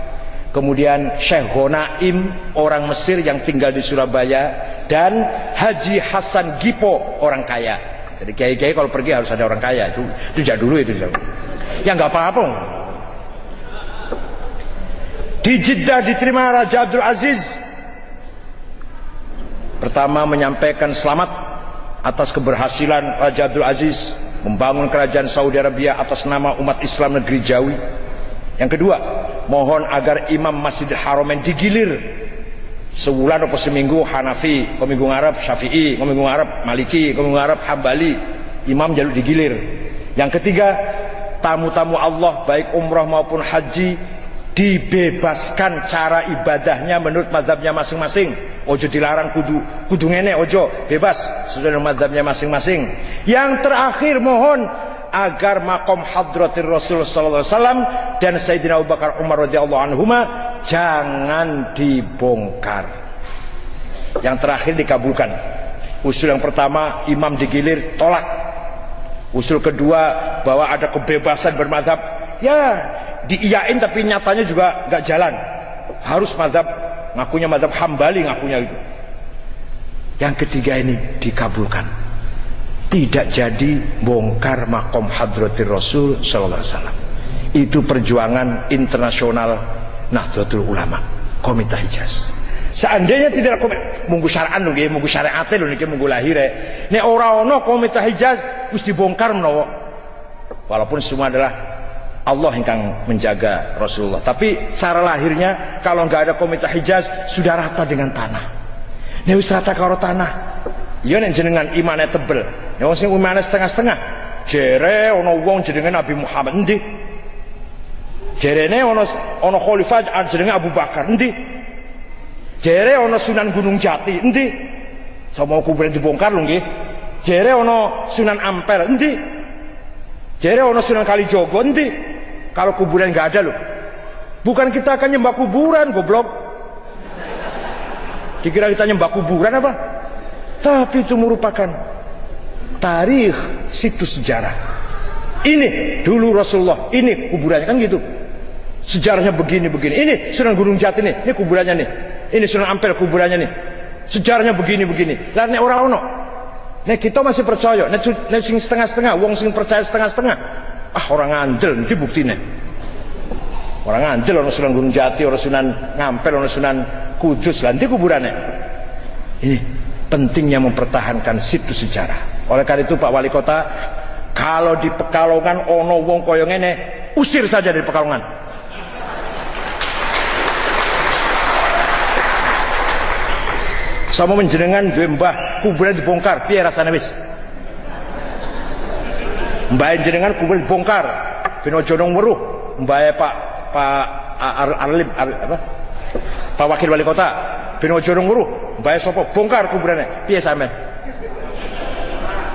Kemudian Syekh Ghonaim, orang Mesir yang tinggal di Surabaya, dan Haji Hasan Gipo, orang kaya. Jadi kiai-kiai kalau pergi harus ada orang kaya, itu sejak dulu itu. Ya nggak apa-apa. Di Jeddah diterima Raja Abdul Aziz. Pertama menyampaikan selamat atas keberhasilan Raja Abdul Aziz membangun kerajaan Saudi Arabia atas nama umat Islam negeri Jawi. Yang kedua, mohon agar imam Masjidil Haramain digilir sebulan atau seminggu Hanafi, kau minggu ngarep Syafi'i, kau minggu ngarep Maliki, kau minggu ngarep Hambali. Imam jaluk digilir. Yang ketiga, tamu-tamu Allah baik umrah maupun haji dibebaskan cara ibadahnya menurut mazhabnya masing-masing. Ojo dilarang kudu ngene, ojo, bebas sesuai dengan mazhabnya masing-masing. Yang terakhir, mohon agar makom hadratir Rasul sallallahu alaihi wasallam dan Sayyidina Abu Bakar Umar radhiyallahu anhuma jangan dibongkar. Yang terakhir dikabulkan. Usul yang pertama, imam digilir, tolak. Usul kedua, bahwa ada kebebasan bermadzhab, ya diiyain tapi nyatanya juga gak jalan, harus mazhab, ngakunya mazhab Hambali, ngakunya itu. Yang ketiga ini dikabulkan, tidak jadi bongkar makom hadratir Rasul sallallahu alaihi wasallam. Itu perjuangan internasional Nahdlatul Ulama, Komite Hijaz. Seandainya tidak munggu syar'an lho nggih, munggu syariate lho niki, munggu lahire. Nek ora ana Komite Hijaz mesti bongkar menawa. Walaupun semua adalah Allah yang menjaga Rasulullah, tapi cara lahirnya kalau nggak ada Komite Hijaz sudah rata dengan tanah. Nek wis rata karo tanah, ya nek jenengan imane tebel, nek wong sing imane setengah-setengah, jere ana wong jenenge Nabi Muhammad endi? Jerene ana khalifah jenenge Abu Bakar endi? Jere ana Sunan Gunung Jati endi? Sama kuburan dibongkar lho nggih. Jere ana Sunan Ampel endi? Jere ana Sunan Kalijogo endi? Kalau kuburan nggak ada loh. Bukan kita akan nyembah kuburan, goblok. Dikira kita nyembah kuburan apa? Tapi itu merupakan tarikh, situs sejarah. Ini dulu Rasulullah, ini kuburannya, kan gitu. Sejarahnya begini-begini. Ini Sunan Gunung Jati nih, ini kuburannya nih. Ini Sunan Ampel kuburannya nih. Sejarahnya begini-begini. Lah nek ora ono. Nek kita masih percaya, nek sing setengah-setengah, wong sing percaya setengah-setengah. Orang ngandel, itu buktinya. Orang ngandel, orang Sunan Gunung Jati, orang Sunan Ngampel, orang Sunan Kudus, nanti kuburannya. Ini pentingnya mempertahankan situs sejarah. Oleh karena itu Pak Wali Kota, kalau di Pekalongan ono wong koyo ngene, usir saja dari Pekalongan. Sama menjenengan duwe mbah kuburan dibongkar, piye rasane wis? Mbah jenengan kuburan dibongkar, ben aja nang weruh. Mbah Pak Wakil Wali Kota, ben aja nang weruh. Mbah sapa bongkar kuburane, piye sampean?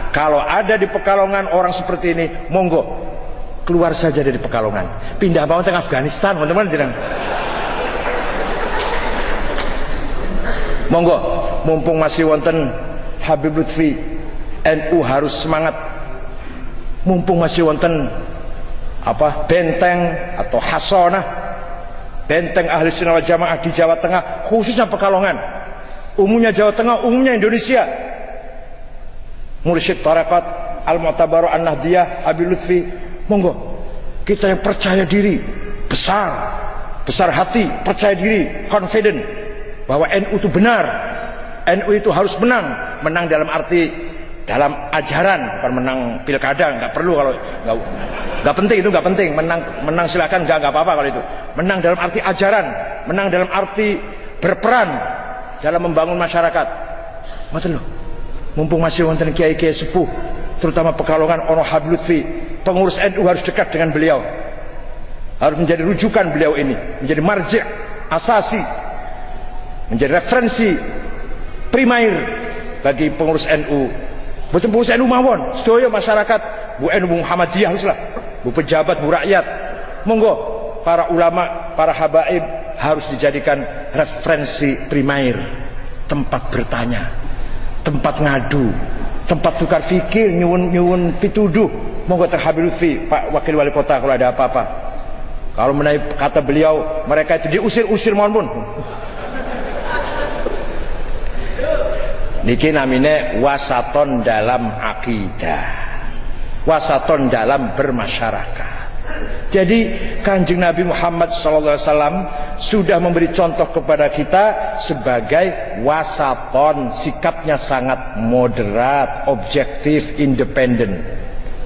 Kalau ada di Pekalongan orang seperti ini, monggo keluar saja dari Pekalongan, pindah mawon teng Afghanistan, teman-teman jenengan. Monggo, mumpung masih wonten Habib Lutfi, NU harus semangat. Mumpung masih wonten benteng atau hasonah, benteng ahli sunnah wal jamaah di Jawa Tengah, khususnya Pekalongan, umumnya Jawa Tengah, umumnya Indonesia. Mursyid Tarekat Al-Mu'tabar An-Nahdiyah Habib Lutfi, monggo kita yang percaya diri, besar hati, percaya diri, confident bahwa NU itu benar, NU itu harus menang dalam arti dalam ajaran, bukan menang pilkada, nggak perlu. Kalau nggak penting, itu nggak penting. Menang silakan, nggak apa-apa kalau itu. Menang dalam arti ajaran, menang dalam arti berperan dalam membangun masyarakat. Ngoten lho. Mumpung masih wonten kiai-kiai sepuh, terutama Pekalongan ono Habib Lutfi, pengurus NU harus dekat dengan beliau, harus menjadi rujukan beliau ini, menjadi marji' asasi, menjadi referensi primair bagi pengurus NU. Betul pengurus NU mawon, sedaya masyarakat, Bu NU Muhammadiyah haruslah, Bu pejabat, Bu rakyat, monggo para ulama, para habaib harus dijadikan referensi primair, tempat bertanya, tempat ngadu, tempat tukar fikir, nyuwun pituduh. Monggo teng Habib Lutfi, Pak Wakil Wali Kota, kalau ada apa-apa, kalau menaik kata beliau, mereka itu diusir-usir mohon pun. Niki namine wasaton dalam akidah, wasaton dalam bermasyarakat. Jadi Kanjeng Nabi Muhammad SAW sudah memberi contoh kepada kita sebagai wasaton, sikapnya sangat moderat, objektif, independen,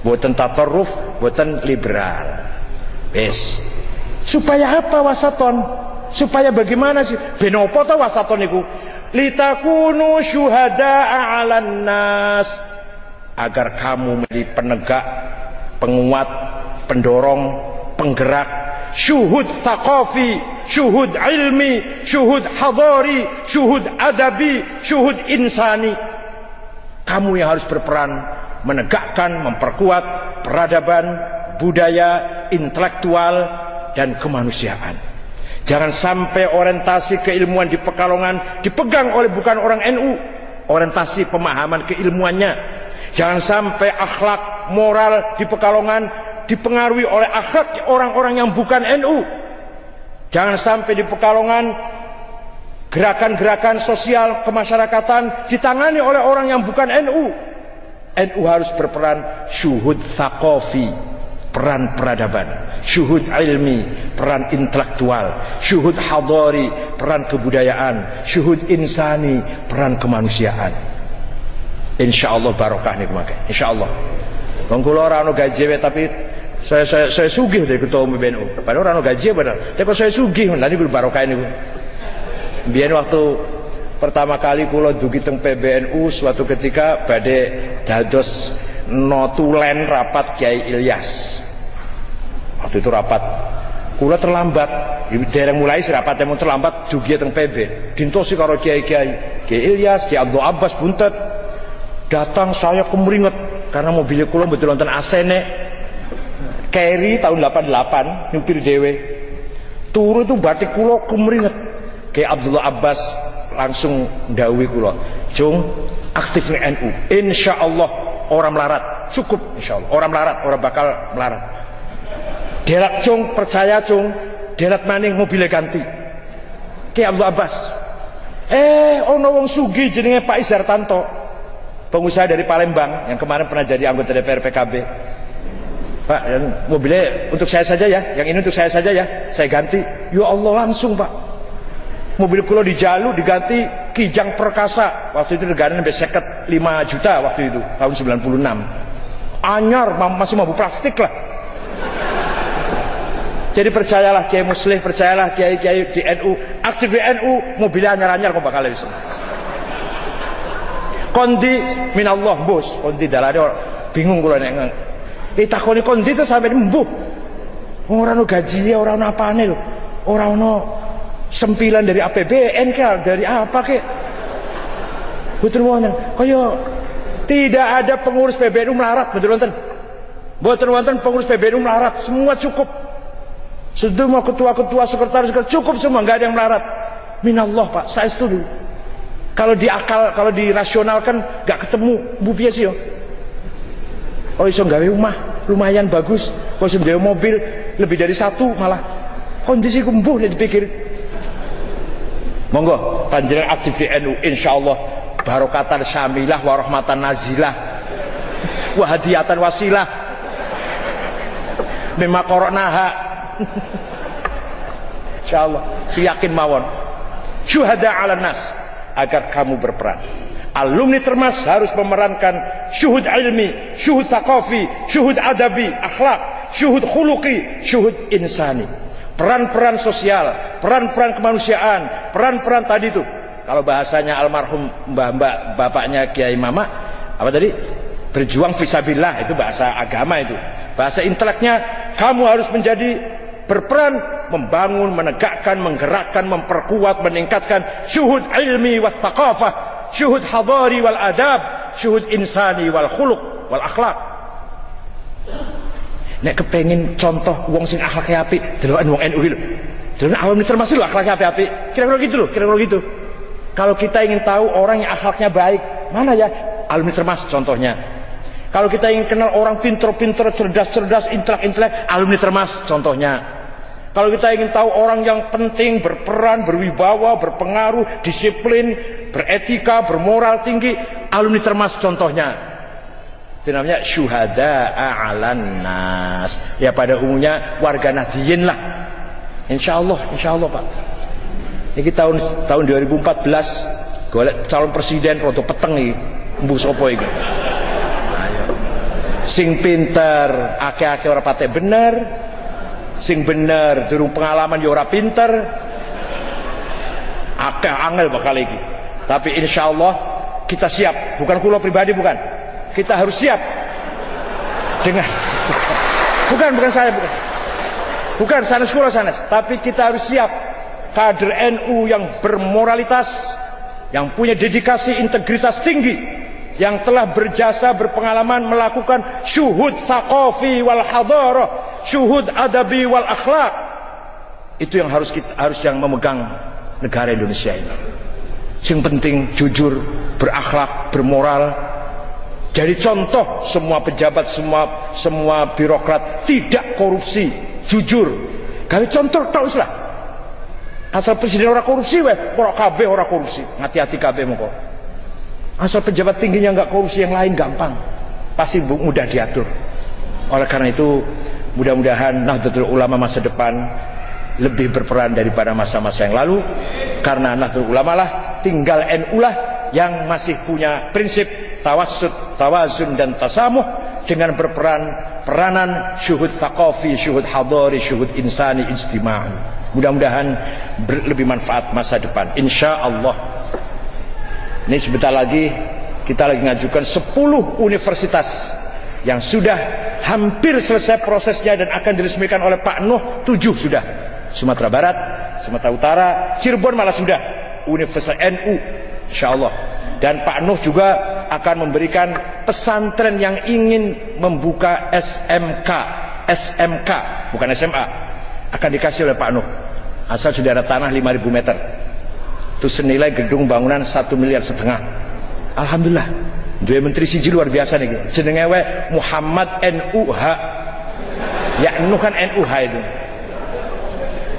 boten tatarruf, boten liberal. Wes, supaya apa wasaton? Supaya bagaimana sih? Benopo ta wasaton iku? Litakunu syuhada'a 'alan nas, agar kamu menjadi penegak, penguat, pendorong, penggerak, syuhud thaqafi, syuhud ilmi, syuhud hadari, syuhud adabi, syuhud insani. Kamu yang harus berperan menegakkan, memperkuat peradaban, budaya, intelektual, dan kemanusiaan. Jangan sampai orientasi keilmuan di Pekalongan dipegang oleh bukan orang NU, orientasi pemahaman keilmuannya. Jangan sampai akhlak moral di Pekalongan dipengaruhi oleh akhlak orang-orang yang bukan NU. Jangan sampai di Pekalongan gerakan-gerakan sosial kemasyarakatan ditangani oleh orang yang bukan NU. NU harus berperan syuhud thaqafi, peran peradaban, syuhud ilmi, peran intelektual, syuhud hadari, peran kebudayaan, syuhud insani, peran kemanusiaan. Insyaallah barokah niku mangke. Insyaallah. Wong kula ora ono gaji tapi saya sugih dari ketua umum PBNU. Padahal ora ono gaji padahal. Tapi kok saya sugih, lha niku barokah niku. Biyen waktu pertama kali kula dugi teng PBNU suatu ketika badhe dados notulen rapat Kiai Ilyas. Waktu itu rapat kula terlambat, dereng mulai rapat yang terlambat dugi teng PB. Dintosi karo kiai-kiai, Kiai Ilyas, Kiai Abdul Abbas buntet. Datang saya kemeringet karena mobil kula betul wonten AC-ne. Carry tahun 88 nyupir dhewe. Turu itu batik kula kemeringet. Kiai Abdul Abbas langsung ndhawuhi kula, "Cung, aktif ning NU. Insyaallah orang melarat. Cukup insyaallah. Orang melarat, orang bakal melarat." Delat cung, percaya cung, delat maning mobilnya ganti. Kiai Abdul Abbas. Ono wong sugih jenenge Pak Izhartanto, pengusaha dari Palembang yang kemarin pernah jadi anggota DPR PKB. "Pak, mobilnya untuk saya saja ya, yang ini untuk saya saja ya, saya ganti." Ya Allah, langsung Pak. Mobil kula dijalu diganti Kijang Perkasa. Waktu itu regane sampai 5 juta waktu itu, tahun 96. Anyar, masih mampu plastik lah. Jadi percayalah Kiai Muslih, percayalah Kiai-Kiai di NU, aktif di NU, mobilnya anyar-anyar kok bakal bisa. Kondi minallah bos, kondi dalane bingung kula nek takoni kondi itu sampai mbuh. Ora ono gaji, ora ono apane lho. Ora ono sempilan dari APBN ke, dari apa ke? Betul wonten. Kaya tidak ada pengurus PBNU melarat, betul wonten. Betul wonten pengurus PBNU melarat, semua cukup. Semua ketua-ketua, sekretaris cukup semua, enggak ada yang melarat. Minallah Pak, saya setuju. Kalau diakal, kalau dirasionalkan enggak ketemu bu piye sih yo. Oh iso gawe rumah lumayan bagus, kok iso gawe mobil lebih dari satu malah. Kondisi kumbuh nek dipikir. Monggo panjenengan aktif di NU, insyaallah barokatan syamilah wa rahmatan nazilah wa hadiyatan wasilah mimma qara'naha. Insyaallah, siyakin mawon. Syuhada 'alan nas, agar kamu berperan. Alumni Termas harus memerankan syuhud ilmi, syuhud thaqafi, syuhud adabi, akhlak, syuhud khuluqi, syuhud insani. Peran-peran sosial, peran-peran kemanusiaan, peran-peran tadi itu. Kalau bahasanya almarhum mbak-mbak bapaknya Kiai Mama, apa tadi? Berjuang fisabilillah, itu bahasa agama itu. Bahasa inteleknya, kamu harus menjadi berperan membangun, menegakkan, menggerakkan, memperkuat, meningkatkan syuhud ilmi wal thaqafah, syuhud hadari wal adab, syuhud insani wal khuluq wal akhlak. Nek kepengin contoh wong sing akhlake apik, deloken wong NU iki lho. Deloken awam termasuk lho akhlake apik. Kira-kira gitu lho, kira-kira gitu. Kalau kita ingin tahu orang yang akhlaknya baik, mana ya? Alumni Termas contohnya. Kalau kita ingin kenal orang pinter-pinter, cerdas-cerdas, intelek-intelek, alumni Termas contohnya. Kalau kita ingin tahu orang yang penting, berperan, berwibawa, berpengaruh, disiplin, beretika, bermoral tinggi, alumni Termas contohnya. Itu namanya syuhada 'alan nas. Ya pada umumnya warga Nahdliyin lah. Insyaallah Pak. Ini tahun 2014 golek calon presiden rodo peteng iki. Mbuh sapa iki? Ayo. Sing pinter akeh-akeh ora patek bener. Sing bener durung pengalaman ya ora pinter. Akeh angel bakal iki. Tapi insyaallah kita siap, bukan kula pribadi bukan. Kita harus siap dengan bukan saya bukan. Bukan sanes kula sanes, tapi kita harus siap kader NU yang bermoralitas, yang punya dedikasi integritas tinggi, yang telah berjasa berpengalaman melakukan syuhud thaqafi wal hadarah, syuhud adabi wal akhlak. Itu yang harus yang memegang negara Indonesia ini. Yang penting jujur, berakhlak, bermoral. Jadi contoh semua pejabat, semua birokrat tidak korupsi, jujur. Gawe contoh tok wis lah. Asal presiden ora korupsi weh, ora kabeh ora korupsi. Hati-hati kabeh mongko. Asal pejabat tingginya enggak korupsi, yang lain gampang. Pasti mudah diatur. Oleh karena itu, mudah-mudahan Nahdlatul Ulama masa depan lebih berperan daripada masa-masa yang lalu. Karena Nahdlatul Ulama lah, tinggal NU lah yang masih punya prinsip tawassut, tawazun dan tasamuh dengan peranan syuhud thaqafi, syuhud hadari, syuhud insani, ijtima'i. Mudah-mudahan lebih manfaat masa depan insyaallah. Ini sebentar lagi kita lagi ngajukan 10 universitas yang sudah hampir selesai prosesnya dan akan diresmikan oleh Pak Nuh. 7 sudah, Sumatera Barat, Sumatera Utara, Cirebon malah sudah Universitas NU insyaallah. Dan Pak Nuh juga akan memberikan pesantren yang ingin membuka SMK bukan SMA, akan dikasih oleh Pak Nuh, asal sudah ada tanah 5.000 meter. Itu senilai gedung bangunan 1,5 miliar. Alhamdulillah. Dua menteri siji luar biasa nih. Jenenge we Muhammad NUH. Ya Nuh kan NUH itu.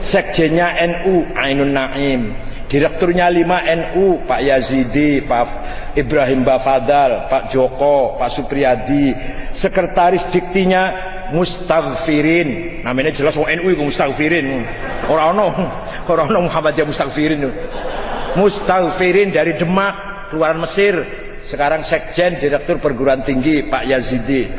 Sekjennya NU Ainun Naim. Direkturnya 5 NU, Pak Yazidi, Pak Ibrahim Bafadal, Pak Joko, Pak Supriyadi. Sekretaris diktinya Mustaghfirin. Namanya jelas wong NU iku Mustaghfirin. Ora ono Muhammadiyah Mustaghfirin. Mustaghfirin dari Demak, keluaran Mesir. Sekarang sekjen direktur perguruan tinggi Pak Yazidi,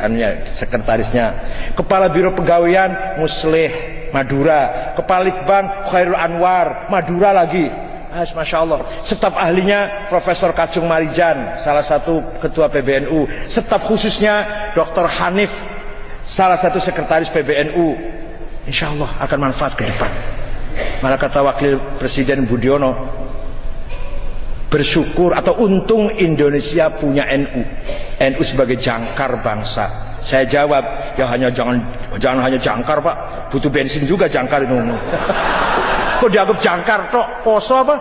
sekretarisnya. Kepala Biro Pegawaian Muslih Madura. Kepala Litbang Khairul Anwar Madura lagi. Masya Allah. Staf ahlinya Profesor Kacung Marijan, salah satu ketua PBNU. Staf khususnya Dr. Hanif, salah satu sekretaris PBNU. Insya Allah akan manfaat ke depan. Malah kata Wakil Presiden Budiono, bersyukur atau untung Indonesia punya NU. NU sebagai jangkar bangsa. Saya jawab, ya jangan hanya jangkar Pak, butuh bensin juga jangkar itu. Kok dianggap jangkar tok? Poso apa?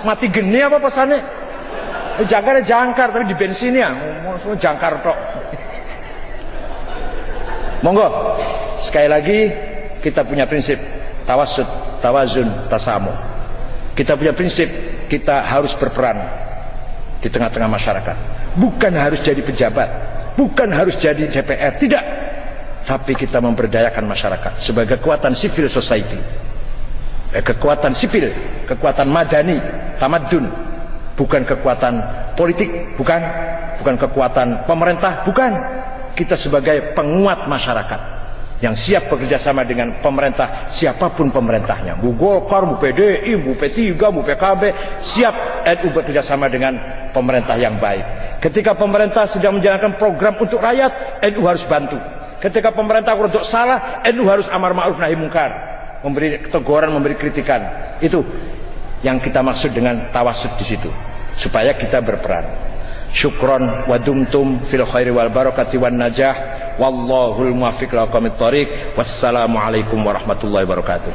Mati geni apa pesannya? Jangkarnya jangkar tapi di bensinnya jangkar tok. Monggo, sekali lagi kita punya prinsip tawassut, tawazun, tasamuh. Kita punya prinsip kita harus berperan di tengah-tengah masyarakat. Bukan harus jadi pejabat, bukan harus jadi DPR, tidak. Tapi kita memberdayakan masyarakat sebagai kekuatan civil society. Kekuatan sipil, kekuatan madani, tamadun, bukan kekuatan politik, bukan kekuatan pemerintah, bukan. Kita sebagai penguat masyarakat yang siap bekerja sama dengan pemerintah, siapapun pemerintahnya, Bu Golkar, Bu PDI, Bu P3, Bu PKB, siap NU bekerja sama dengan pemerintah yang baik. Ketika pemerintah sedang menjalankan program untuk rakyat, NU harus bantu. Ketika pemerintah untuk salah, NU harus amar ma'ruf nahi mungkar, memberi teguran, memberi kritikan. Itu yang kita maksud dengan tawassut di situ, supaya kita berperan. Syukron wa dumtum fil khairi wal barakati wan najah, wallahul muwaffiq ila aqwamit thoriq. Wassalamualaikum warahmatullahi wabarakatuh.